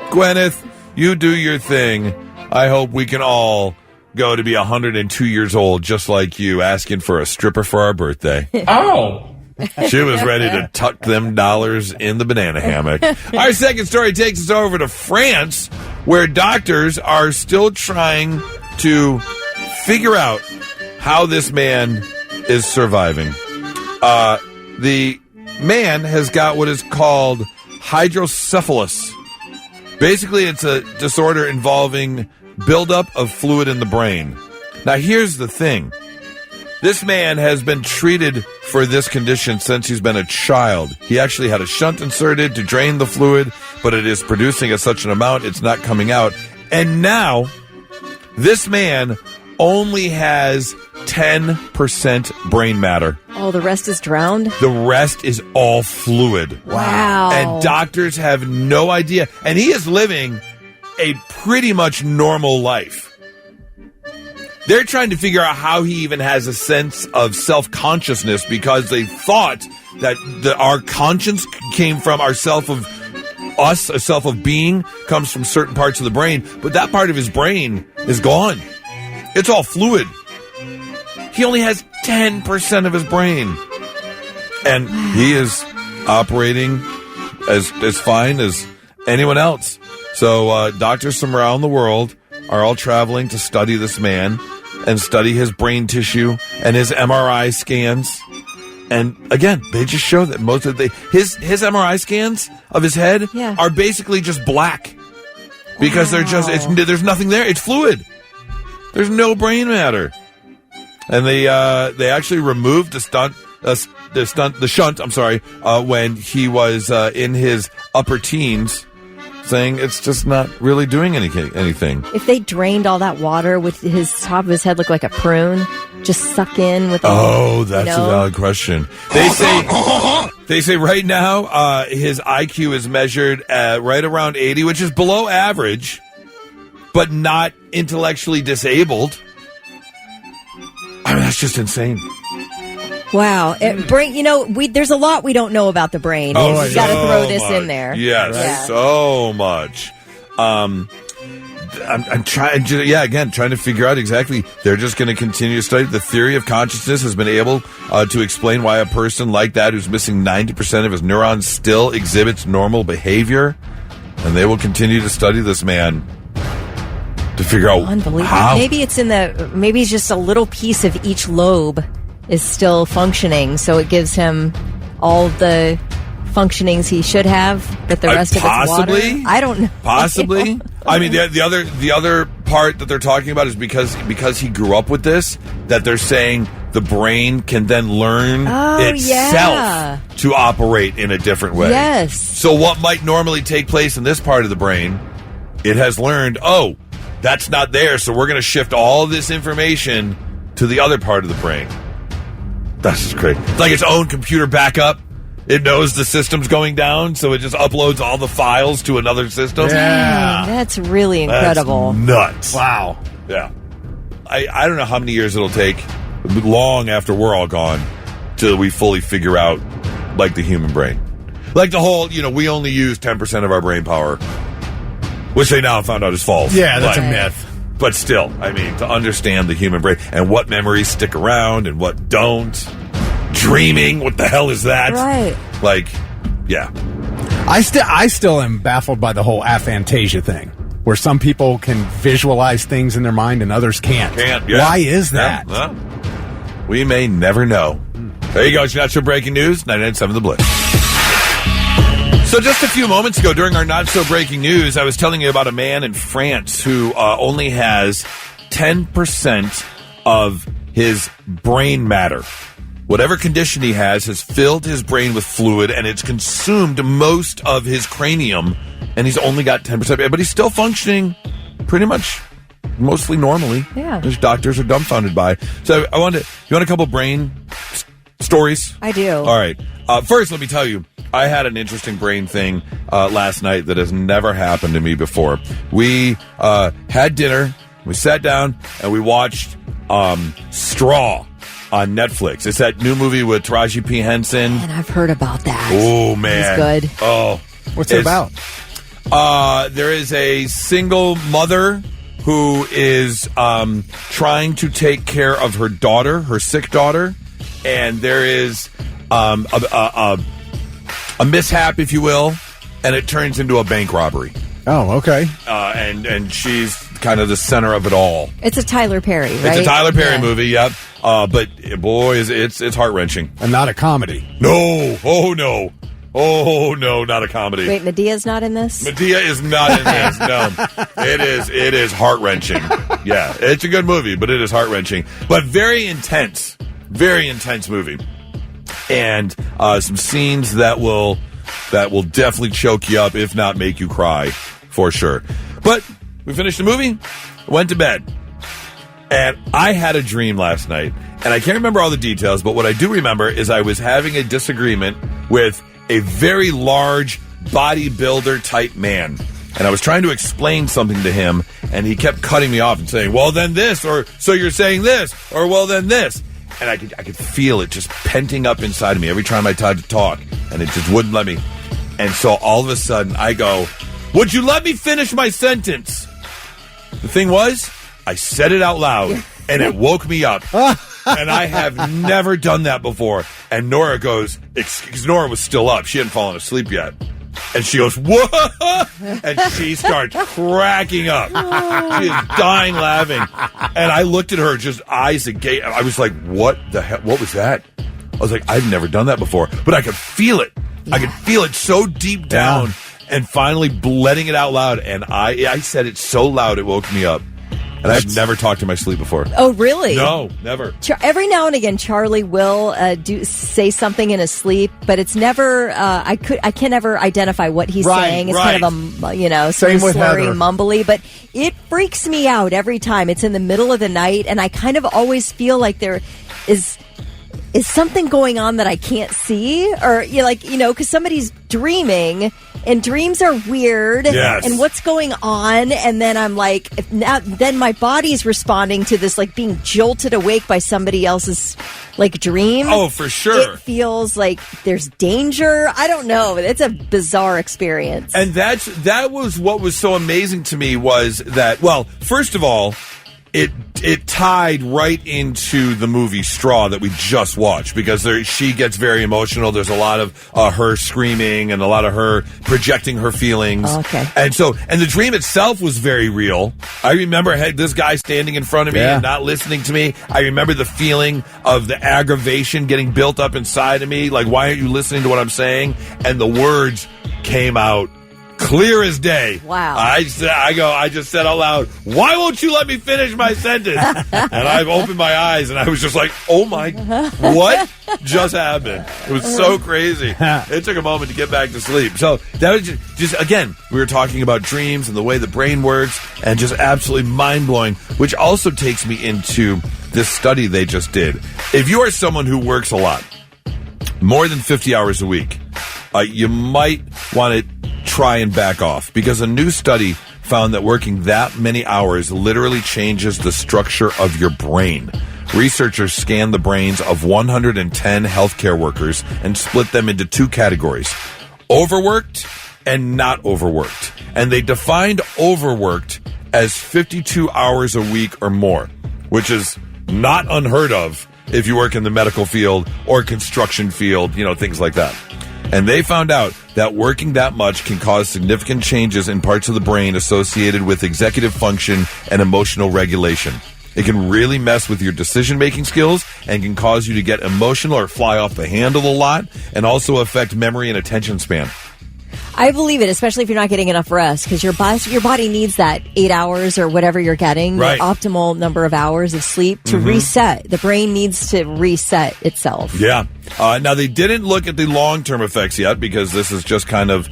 Gwyneth, you do your thing. I hope we can all go to be 102 years old just like you, asking for a stripper for our birthday. Oh, She was ready to tuck them dollars in the banana hammock. Our second story takes us over to France, where doctors are still trying to figure out how this man is surviving. The man has got what is called hydrocephalus. Basically, it's a disorder involving buildup of fluid in the brain. Now, here's the thing. This man has been treated for this condition since he's been a child. He actually had a shunt inserted to drain the fluid, but it is producing such an amount, it's not coming out. And now, this man only has 10% brain matter. Oh, the rest is drowned? The rest is all fluid. Wow. And doctors have no idea. And he is living a pretty much normal life. They're trying to figure out how he even has a sense of self-consciousness because they thought that our conscience came from our self of us, a self of being, comes from certain parts of the brain. But that part of his brain is gone. It's all fluid. He only has 10% of his brain. And he is operating as fine as anyone else. So doctors from around the world are all traveling to study this man and study his brain tissue and his MRI scans. And again, they just show that most of his MRI scans of his head are basically just black because they're just there's nothing there. It's fluid. There's no brain matter. And they actually removed the shunt. I'm sorry, when he was in his upper teens, saying it's just not really doing anything. If they drained all that water, with his top of his head look like a prune, just suck in with. That's a valid question. They say right now his IQ is measured at right around 80, which is below average, but not intellectually disabled. I mean, that's just insane. Wow. There's a lot we don't know about the brain. You've got to throw this in there. Yes, so much. I'm trying to figure out exactly. They're just going to continue to study. The theory of consciousness has been able to explain why a person like that who's missing 90% of his neurons still exhibits normal behavior. And they will continue to study this man to figure out how. Maybe it's just a little piece of each lobe is still functioning, so it gives him all the functionings he should have, but the rest of it's water. I don't know. Possibly. I mean, the other part that they're talking about is because he grew up with this, that they're saying the brain can then learn itself to operate in a different way. Yes. So what might normally take place in this part of the brain, it has learned, that's not there, so we're going to shift all this information to the other part of the brain. That's just great. It's like its own computer backup. It knows the system's going down, so it just uploads all the files to another system. Yeah. That's really incredible. That's nuts. Wow. Yeah. I don't know how many years it'll take, long after we're all gone, till we fully figure out, like, the human brain. Like the whole, we only use 10% of our brain power, which they now found out is false. Yeah, that's a myth. But still, I mean, to understand the human brain and what memories stick around and what don't. Dreaming, what the hell is that? Right. Like, yeah. I still am baffled by the whole aphantasia thing, where some people can visualize things in their mind and others can't. Why is that? Yeah, well, we may never know. There you go. It's Not So Breaking News, 99.7 The Blitz. So just a few moments ago, during our Not So Breaking News, I was telling you about a man in France who only has 10% of his brain matter. Whatever condition he has filled his brain with fluid, and it's consumed most of his cranium, and he's only got 10%. But he's still functioning pretty much mostly normally. Yeah. Which doctors are dumbfounded by. So you want a couple brain stories? I do. All right. First, let me tell you, I had an interesting brain thing last night that has never happened to me before. We had dinner, we sat down, and we watched Straw on Netflix. It's that new movie with Taraji P. Henson. And I've heard about that. Oh, man. It's good. Oh. What's it about? There is a single mother who is trying to take care of her daughter, her sick daughter, and there is a mishap, if you will, and it turns into a bank robbery. Oh, okay. And she's kind of the center of it all. It's a Tyler Perry, right? It's a Tyler Perry movie, yep. But boy, it's heart-wrenching. And not a comedy. No. Oh, no. Oh, no, not a comedy. Wait, Medea's not in this? Medea is not in this, no. It is heart-wrenching. Yeah, it's a good movie, but it is heart-wrenching. But very intense movie. And some scenes that will definitely choke you up, if not make you cry, for sure. But we finished the movie, went to bed. And I had a dream last night, and I can't remember all the details, but what I do remember is I was having a disagreement with a very large bodybuilder-type man. And I was trying to explain something to him, and he kept cutting me off and saying, well, then this, or so you're saying this, or well, then this. And I could feel it just penting up inside of me every time I tried to talk, and it just wouldn't let me. And so all of a sudden, I go, would you let me finish my sentence? The thing was, I said it out loud, and it woke me up. And I have never done that before. And Nora goes, because Nora was still up. She hadn't fallen asleep yet. And she goes, what? And she starts cracking up. She is dying laughing. And I looked at her, just eyes agape. I was like, what the hell? What was that? I was like, I've never done that before. But I could feel it. Yeah. I could feel it so deep down. Yeah. And finally letting it out loud. And I said it so loud it woke me up. And I've never talked in my sleep before. Oh, really? No, never. Every now and again, Charlie will say something in his sleep, but it's never. I can never identify what he's saying. It's kind of a sort of slurry, mumbly, but it freaks me out every time. It's in the middle of the night, and I kind of always feel like there is something going on that I can't see, or because somebody's dreaming. And dreams are weird. Yes. And what's going on? And then I'm like, then my body's responding to this, like being jolted awake by somebody else's dream. Oh, for sure. It feels like there's danger. I don't know. It's a bizarre experience. And that was what was so amazing to me was that, well, first of all, it tied right into the movie Straw that we just watched, because she gets very emotional. There's a lot of her screaming and a lot of her projecting her feelings. Oh, okay. And the dream itself was very real. I remember this guy standing in front of me and not listening to me. I remember the feeling of the aggravation getting built up inside of me. Like, why aren't you listening to what I'm saying? And the words came out clear as day. Wow. I just said out loud, why won't you let me finish my sentence? And I've opened my eyes and I was just like, oh my, what just happened? It was so crazy. It took a moment to get back to sleep. So that was just again, we were talking about dreams and the way the brain works, and just absolutely mind-blowing, which also takes me into this study they just did. If you are someone who works a lot, more than 50 hours a week, you might want to try and back off, because a new study found that working that many hours literally changes the structure of your brain. Researchers scanned the brains of 110 healthcare workers and split them into two categories: overworked and not overworked. And they defined overworked as 52 hours a week or more, which is not unheard of if you work in the medical field or construction field, things like that. And they found out that working that much can cause significant changes in parts of the brain associated with executive function and emotional regulation. It can really mess with your decision-making skills and can cause you to get emotional or fly off the handle a lot, and also affect memory and attention span. I believe it, especially if you're not getting enough rest, because your body needs that 8 hours or whatever you're getting, right, the optimal number of hours of sleep to reset. The brain needs to reset itself. Yeah. Now, they didn't look at the long-term effects yet, because this is just kind of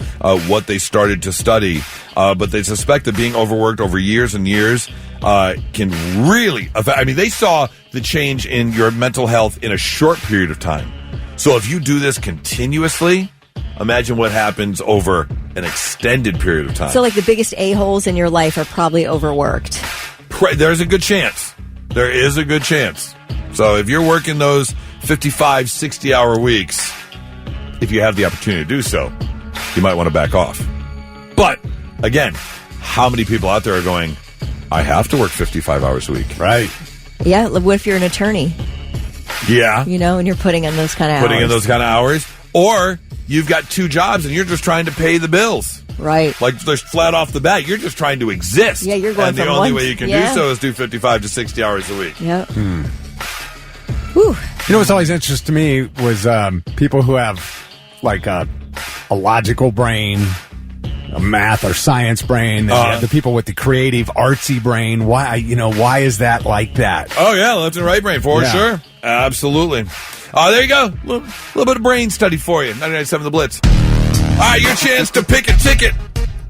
what they started to study. But they suspect that being overworked over years and years can really affect. I mean, they saw the change in your mental health in a short period of time. So if you do this continuously, imagine what happens over an extended period of time. So, the biggest a-holes in your life are probably overworked. There's a good chance. There is a good chance. So if you're working those 55, 60-hour weeks, if you have the opportunity to do so, you might want to back off. But, again, how many people out there are going, I have to work 55 hours a week? Right. Yeah, what if you're an attorney? Yeah. And you're putting in those kind of hours. Or you've got 2 jobs and you're just trying to pay the bills. Right. Like, just flat off the bat, you're just trying to exist. Yeah, you're going and the from only one- way you can yeah. do so is do 55 to 60 hours a week. Yep. You know what's always interesting to me was people who have like a logical brain, a math or science brain, and the people with the creative, artsy brain. Why is that like that? Oh, yeah, left and right brain, for sure. Absolutely. There you go. A little bit of brain study for you. 99.7 The Blitz. All right, your chance to pick a ticket.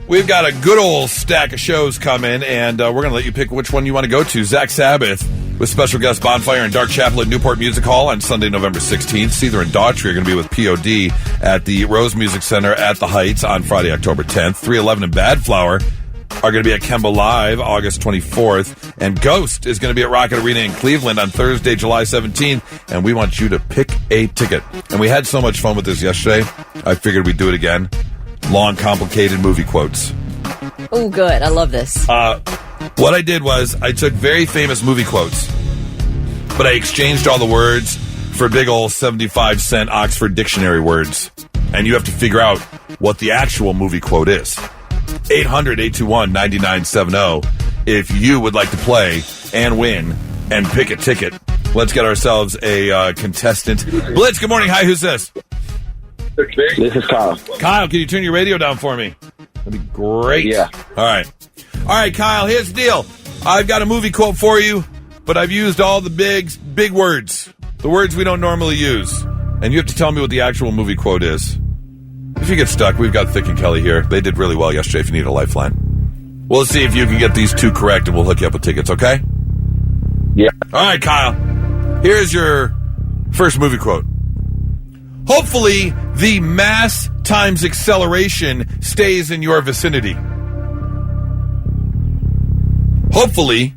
We've got a good old stack of shows coming, and we're going to let you pick which one you want to go to. Zach Sabbath with special guest Bonfire and Dark Chapel at Newport Music Hall on Sunday, November 16th. Seether and Daughtry are going to be with POD at the Rose Music Center at the Heights on Friday, October 10th. 311 and Badflower are going to be at Kemba Live August 24th. And Ghost is going to be at Rocket Arena in Cleveland on Thursday, July 17th. And we want you to pick a ticket. And we had so much fun with this yesterday, I figured we'd do it again. Long, complicated movie quotes. Oh, good. I love this. What I did was I took very famous movie quotes, but I exchanged all the words for big old 75-cent Oxford Dictionary words. And you have to figure out what the actual movie quote is. 800-821-9970 if you would like to play and win and pick a ticket. Let's get ourselves a contestant. Blitz, good morning. Hi, who's this? This is Kyle. Kyle, can you turn your radio down for me? That'd be great. Yeah. All right, Kyle, here's the deal. I've got a movie quote for you, but I've used all the big words, the words we don't normally use. And you have to tell me what the actual movie quote is. If you get stuck, we've got Thick and Kelly here. They did really well yesterday if you need a lifeline. We'll see if you can get these 2 correct, and we'll hook you up with tickets, okay? Yeah. All right, Kyle. Here's your first movie quote. Hopefully, the mass times acceleration stays in your vicinity. Hopefully,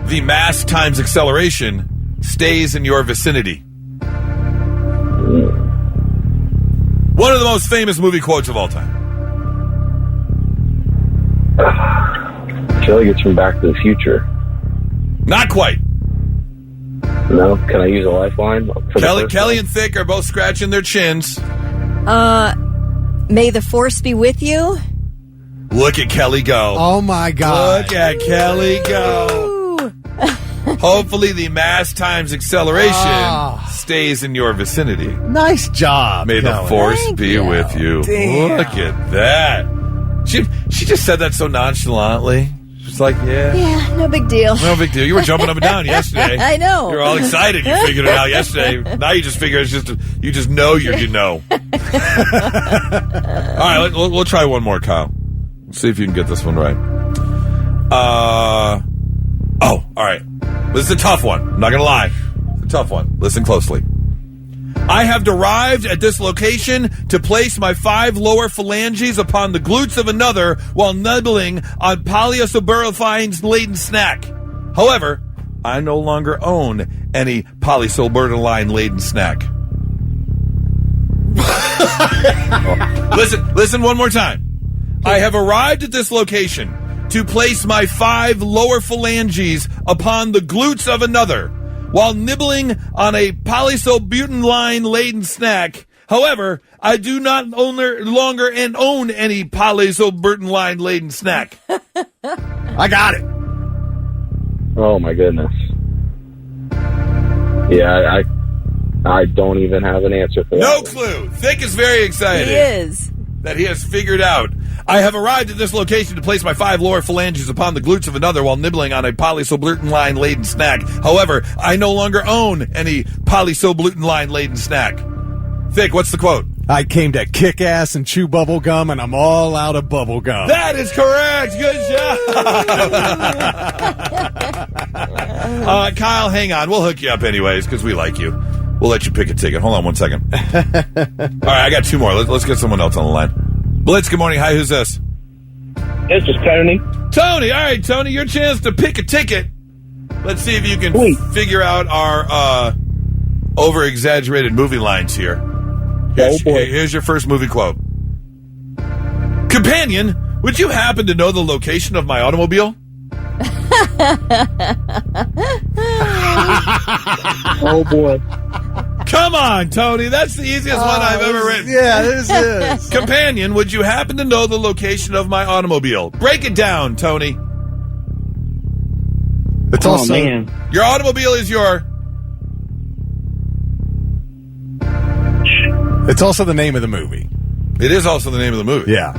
the mass times acceleration stays in your vicinity. One of the most famous movie quotes of all time. I feel like it's from Back to the Future. Not quite. No? Can I use a lifeline? Kelly and Thick are both scratching their chins. May the force be with you. Look at Kelly go. Oh, my God. Look at Kelly go. Hopefully the mass times acceleration stays in your vicinity. Nice job. May the Kelly. force be with you. Damn. Look at that. She just said that so nonchalantly. She's like, Yeah, no big deal. no big deal. You were jumping up and down yesterday. I know. You were all excited. You figured it out yesterday. Now you just figure it's just you just know you know. All right, we'll try one more, Kyle. Let's see if you can get this one right. All right. This is a tough one. I'm not going to lie. It's a tough one. Listen closely. I have arrived at this location to place my 5 lower phalanges upon the glutes of another while nibbling on polysoberline-laden snack. However, I no longer own any polysoberline-laden snack. Listen one more time. I have arrived at this location to place my 5 lower phalanges upon the glutes of another while nibbling on a polysobutanline-laden snack. However, I do not longer own any polysobutanline-laden snack. I got it. Oh, my goodness. Yeah, I don't even have an answer for that. No clue. Thick is very excited. He is. That he has figured out. I have arrived at this location to place my 5 lower phalanges upon the glutes of another while nibbling on a polysobutanline-laden snack. However, I no longer own any polysobutanline-laden snack. Thick, what's the quote? I came to kick ass and chew bubble gum, and I'm all out of bubble gum. That is correct. Good job. Kyle, hang on. We'll hook you up anyways because we like you. We'll let you pick a ticket. Hold on one second. All right, I got 2 more. Let's get someone else on the line. Blitz, good morning. Hi, who's this? It's just Tony. Tony. All right, Tony, your chance to pick a ticket. Let's see if you can figure out our over-exaggerated movie lines here. Here's your first movie quote. Companion, would you happen to know the location of my automobile? Oh, boy. Come on, Tony. That's the easiest one I've ever written. Yeah, this is. Companion, would you happen to know the location of my automobile? Break it down, Tony. It's also man. Your automobile is your... It's also the name of the movie. It is also the name of the movie. Yeah.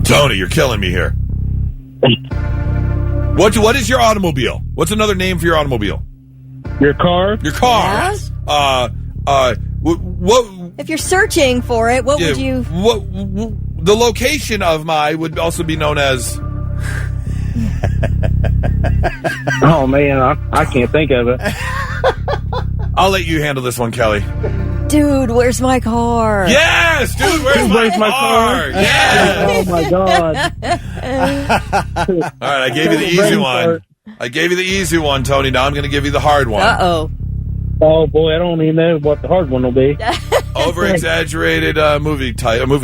Tony, you're killing me here. What is your automobile? What's another name for your automobile? Your car? Your car. Yeah? What? If you're searching for it, what would you... The location of my would also be known as... Oh, man, I can't think of it. I'll let you handle this one, Kelly. Dude, where's my car? Yes, dude, where's my car? Yeah. Oh, my God. All right, I gave you the easy one. I gave you the easy one, Tony. Now I'm going to give you the hard one. Uh-oh. Oh, boy, I don't even know what the hard one will be. Over-exaggerated movie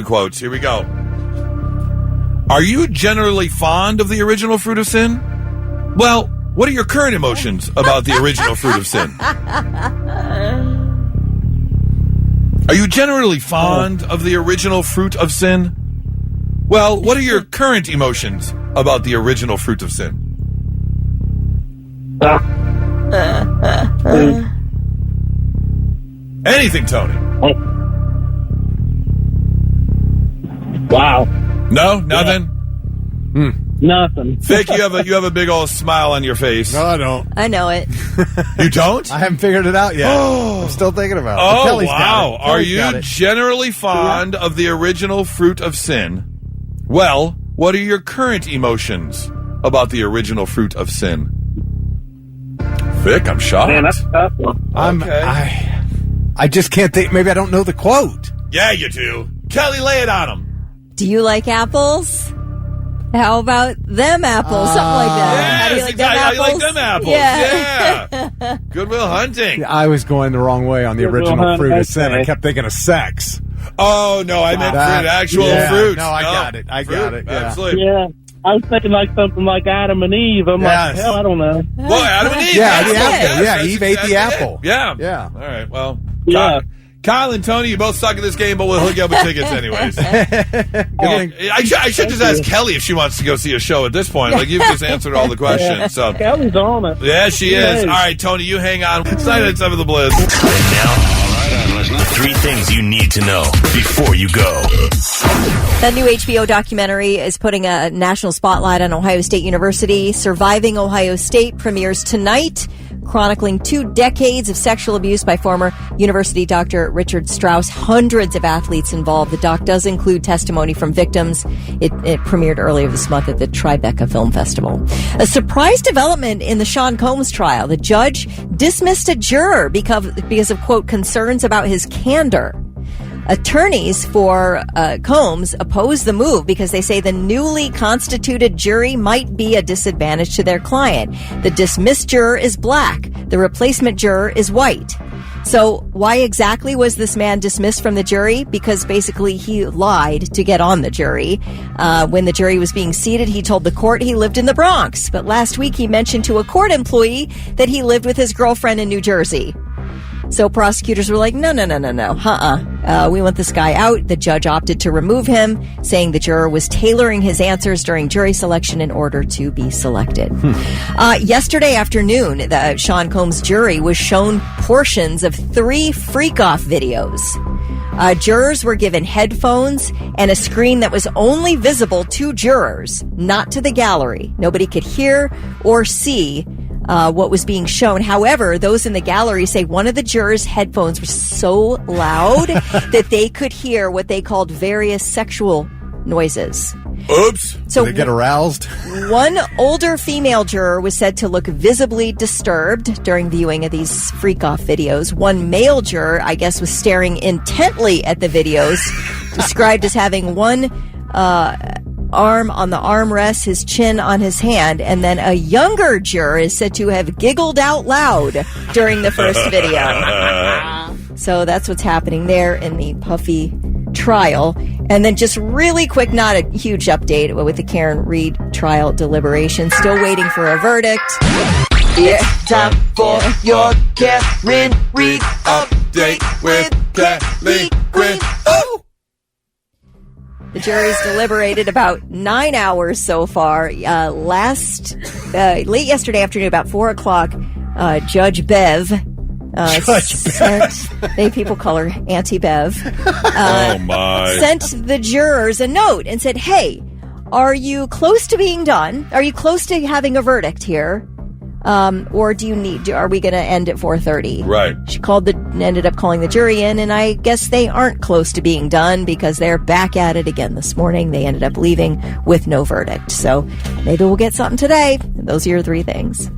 quotes. Here we go. Are you generally fond of the original Fruit of Sin? Well, what are your current emotions about the original Fruit of Sin? Are you generally fond of the original Fruit of Sin? Well, what are your current emotions about the original Fruit of Sin? Anything, Tony. Wow. No? Nothing? Nothing. Vic, you have a big old smile on your face. No, I don't. I know it. You don't? I haven't figured it out yet. I'm still thinking about it. Oh, Kelly's got wow. it. Are Kelly's you got it. generally fond of the original Fruit of Sin? Well, what are your current emotions about the original Fruit of Sin? Vic, I'm shocked. Man, that's a tough one. I just can't think. Maybe I don't know the quote. Yeah, you do. Kelly, lay it on him. Do you like apples? How about them apples? Something like that. How do you like them apples? I like them apples. Yeah. Goodwill Hunting. I was going the wrong way on the original Fruit of Sin. I kept thinking of sex. Oh, no, I meant fruit, actual fruit. No, I got it. I got it. Yeah. Absolutely. Yeah. I was thinking like something like Adam and Eve. I'm like, hell, I don't know. Well, Adam and Eve. Yeah, the apple. apple. Yeah, That's Eve ate the apple. Yeah. Yeah. All right, well. Yeah. Kyle and Tony, you both suck at this game, but we'll hook you up with tickets anyways. I should just ask Kelly if she wants to go see a show at this point. Like, you've just answered all the questions. Yeah. So Kelly's on it. Yeah, she is. All right, Tony, you hang on. It's 997 The Blitz. And now, the 3 things you need to know before you go. The new HBO documentary is putting a national spotlight on Ohio State University. Surviving Ohio State premieres tonight, chronicling 2 decades of sexual abuse by former university Dr. Richard Strauss. Hundreds of athletes involved. The doc does include testimony from victims. It premiered earlier this month at the Tribeca Film Festival. A surprise development in the Sean Combs trial. The judge dismissed a juror because of, quote, concerns about his candor. Attorneys for Combs oppose the move because they say the newly constituted jury might be a disadvantage to their client. The dismissed juror is black. The replacement juror is white. So why exactly was this man dismissed from the jury? Because basically he lied to get on the jury. When the jury was being seated, he told the court he lived in the Bronx. But last week he mentioned to a court employee that he lived with his girlfriend in New Jersey. So prosecutors were like, no. We want this guy out. The judge opted to remove him, saying the juror was tailoring his answers during jury selection in order to be selected. Yesterday afternoon, the Sean Combs jury was shown portions of 3 freak-off videos. Jurors were given headphones and a screen that was only visible to jurors, not to the gallery. Nobody could hear or see what was being shown. However, those in the gallery say one of the jurors' headphones were so loud that they could hear what they called various sexual noises. Oops. So Did they get aroused? One older female juror was said to look visibly disturbed during viewing of these freak-off videos. One male juror, I guess, was staring intently at the videos, described as having one arm on the armrest, his chin on his hand, and then a younger juror is said to have giggled out loud during the first video. So that's what's happening there in the Puffy trial. And then just really quick, not a huge update with the Karen Reed trial deliberation. Still waiting for a verdict. It's time for your Karen Reed update with Kelly Quinn. The jury's deliberated about 9 hours so far. Late yesterday afternoon, about 4 o'clock, Judge Bev. People call her Auntie Bev. Oh, my. Sent the jurors a note and said, hey, are you close to being done? Are you close to having a verdict here? Or are we going to end at 4:30? Right. She ended up calling the jury in, and I guess they aren't close to being done because they're back at it again this morning. They ended up leaving with no verdict. So maybe we'll get something today. Those are your 3 things.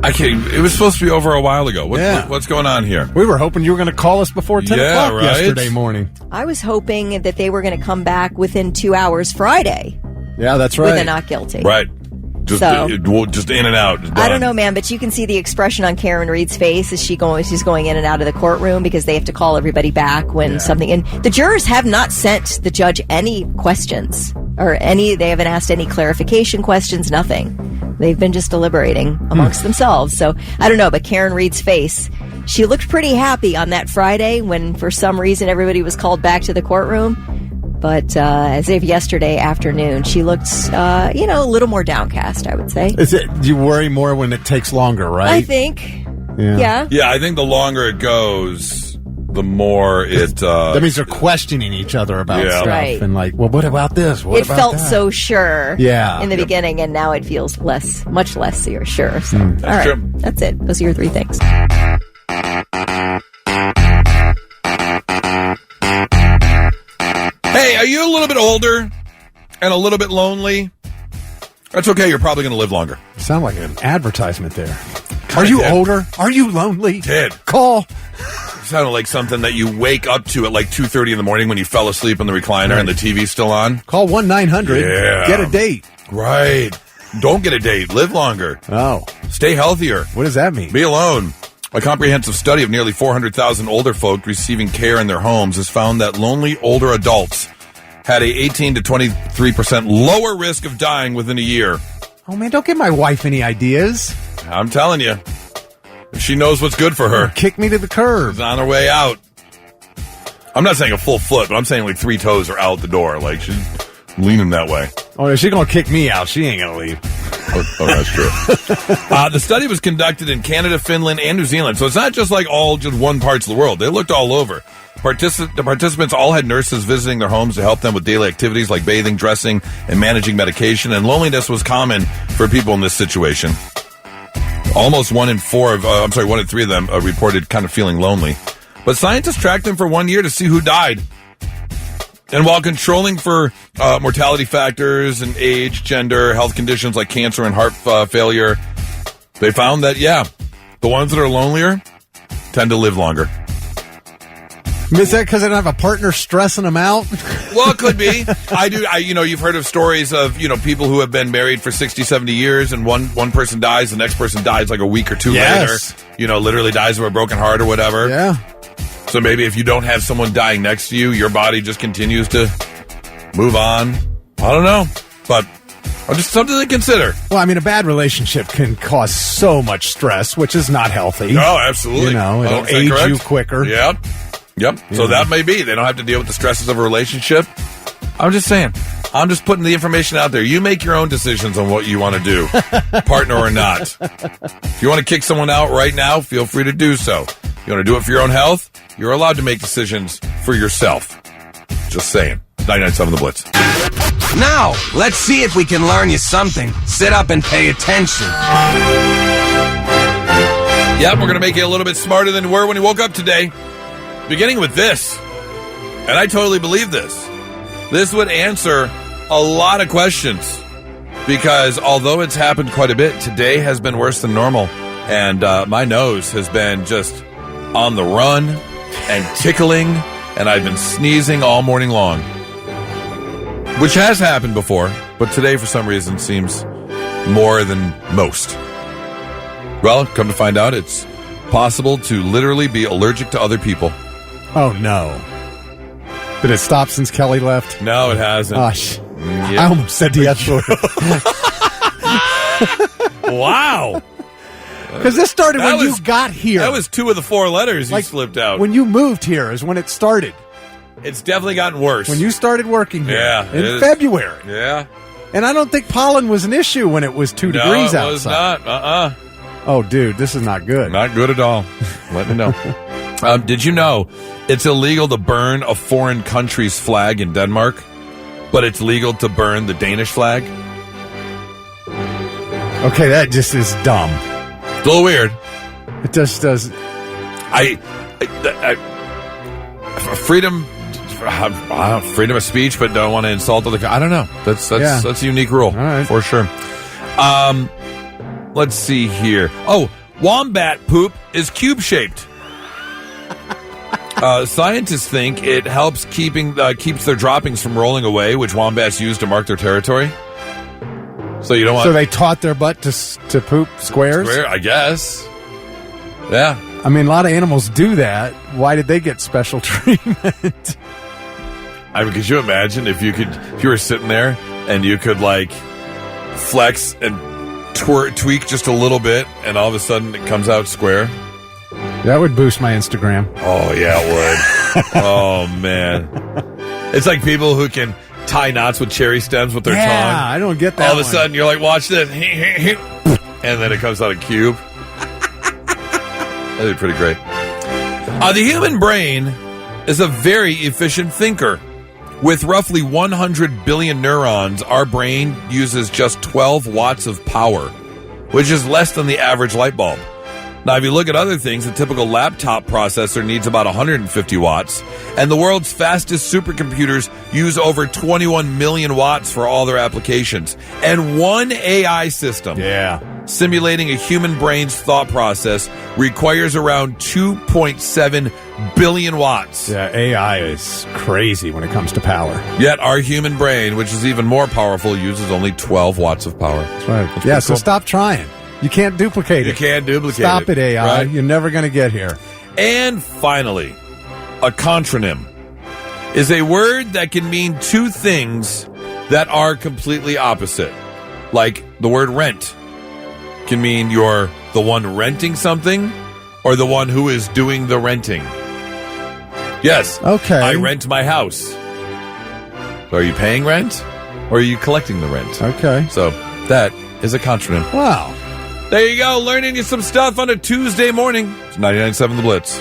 It was supposed to be over a while ago. What's going on here? We were hoping you were going to call us before 10 o'clock yesterday morning. I was hoping that they were going to come back within 2 hours Friday. Yeah, that's right. With a not guilty. Right. Just in and out. I don't know, man, but you can see the expression on Karen Reed's face as she's going in and out of the courtroom because they have to call everybody back when something. And the jurors have not sent the judge any questions they haven't asked any clarification questions, nothing. They've been just deliberating amongst themselves. So I don't know, but Karen Reed's face, she looked pretty happy on that Friday when for some reason everybody was called back to the courtroom. But as of yesterday afternoon, she looked, a little more downcast, I would say. You worry more when it takes longer, right? I think. Yeah. Yeah, I think the longer it goes, the more it... that means they're questioning each other about stuff. Right. And like, well, what about this? What it about felt that? so sure in the Yep. beginning, and now it feels much less sure. So, That's all right. true. That's it. Those are your 3 things. Hey, are you a little bit older and a little bit lonely? That's okay. You're probably going to live longer. Sound like an advertisement there. Are you older? Are you lonely? Did. Call. Sounded like something that you wake up to at like 2:30 in the morning when you fell asleep in the recliner and the TV's still on. Call 1-900. Yeah. Get a date. Right. Don't get a date. Live longer. Oh. Stay healthier. What does that mean? Be alone. A comprehensive study of nearly 400,000 older folk receiving care in their homes has found that lonely older adults had a 18 to 23% lower risk of dying within a year. Oh, man, don't give my wife any ideas. I'm telling you. She knows what's good for her. Kick me to the curb. She's on her way out. I'm not saying a full foot, but I'm saying like 3 toes are out the door. Like she's leaning that way. Oh, if she's going to kick me out, she ain't going to leave. Oh, that's true. The study was conducted in Canada, Finland, and New Zealand. So it's not just like just one parts of the world. They looked all over. The participants all had nurses visiting their homes to help them with daily activities like bathing, dressing, and managing medication. And loneliness was common for people in this situation. Almost 1 in 3 of them reported kind of feeling lonely. But scientists tracked them for 1 year to see who died. And while controlling for mortality factors and age, gender, health conditions like cancer and heart failure, they found that, the ones that are lonelier tend to live longer. Is that because they don't have a partner stressing them out? Well, it could be. You've heard of stories of, people who have been married for 60, 70 years and one person dies, the next person dies like a week or 2 later. Literally dies of a broken heart or whatever. Yeah. So maybe if you don't have someone dying next to you, your body just continues to move on. I don't know, but just something to consider. Well, I mean, a bad relationship can cause so much stress, which is not healthy. No, absolutely. It'll age you quicker. Yep. So that may be. They don't have to deal with the stresses of a relationship. I'm just saying. I'm just putting the information out there. You make your own decisions on what you want to do, partner or not. If you want to kick someone out right now, feel free to do so. You want to do it for your own health? You're allowed to make decisions for yourself. Just saying. 99.7 The Blitz. Now, let's see if we can learn you something. Sit up and pay attention. Yep, we're going to make you a little bit smarter than you were when you woke up today. Beginning with this. And I totally believe this. This would answer a lot of questions. Because although it's happened quite a bit, today has been worse than normal. And my nose has been just on the run and tickling, and I've been sneezing all morning long. Which has happened before, but today for some reason seems more than most. Well, come to find out, it's possible to literally be allergic to other people. Oh, no. Did it stop since Kelly left? No, it hasn't. Gosh. I almost said the F word. Wow. Because this started when you got here. That was 2 of the 4 letters you slipped out. When you moved here is when it started. It's definitely gotten worse. When you started working here. Yeah. In February. Yeah. And I don't think pollen was an issue when it was 2 degrees outside. No, it was not. Oh, dude, this is not good. Not good at all. Let me know. Did you know it's illegal to burn a foreign country's flag in Denmark, but it's legal to burn the Danish flag? Okay, that just is dumb. It's a little weird. It just does. Freedom of speech, but don't want to insult other. I don't know. That's a unique rule for sure. Let's see here. Oh, wombat poop is cube shaped. Scientists think it helps keeps their droppings from rolling away, which wombats use to mark their territory. So you don't want. So they taught their butt to poop squares? Square, I guess. Yeah. I mean, a lot of animals do that. Why did they get special treatment? I mean, could you imagine if you were sitting there and you could like flex and tweak just a little bit, and all of a sudden it comes out square? That would boost my Instagram. Oh yeah, it would. Oh man, it's like people who can tie knots with cherry stems with their tongue. Yeah, I don't get that. All of a sudden, you're like, watch this, and then it comes out a cube. That'd be pretty great. The human brain is a very efficient thinker. With roughly 100 billion neurons, our brain uses just 12 watts of power, which is less than the average light bulb. Now, if you look at other things, a typical laptop processor needs about 150 watts, and the world's fastest supercomputers use over 21 million watts for all their applications. And one AI system simulating a human brain's thought process requires around 2.7 billion watts. Yeah, AI is crazy when it comes to power. Yet our human brain, which is even more powerful, uses only 12 watts of power. That's right. So stop trying. You can't duplicate it. You can't duplicate Stop it, AI. Right? You're never going to get here. And finally, a contronym is a word that can mean 2 things that are completely opposite. Like the word rent can mean you're the one renting something or the one who is doing the renting. Yes. Okay. I rent my house. So are you paying rent or are you collecting the rent? Okay. So that is a contronym. Wow. There you go, learning you some stuff on a Tuesday morning. It's 99.7 The Blitz.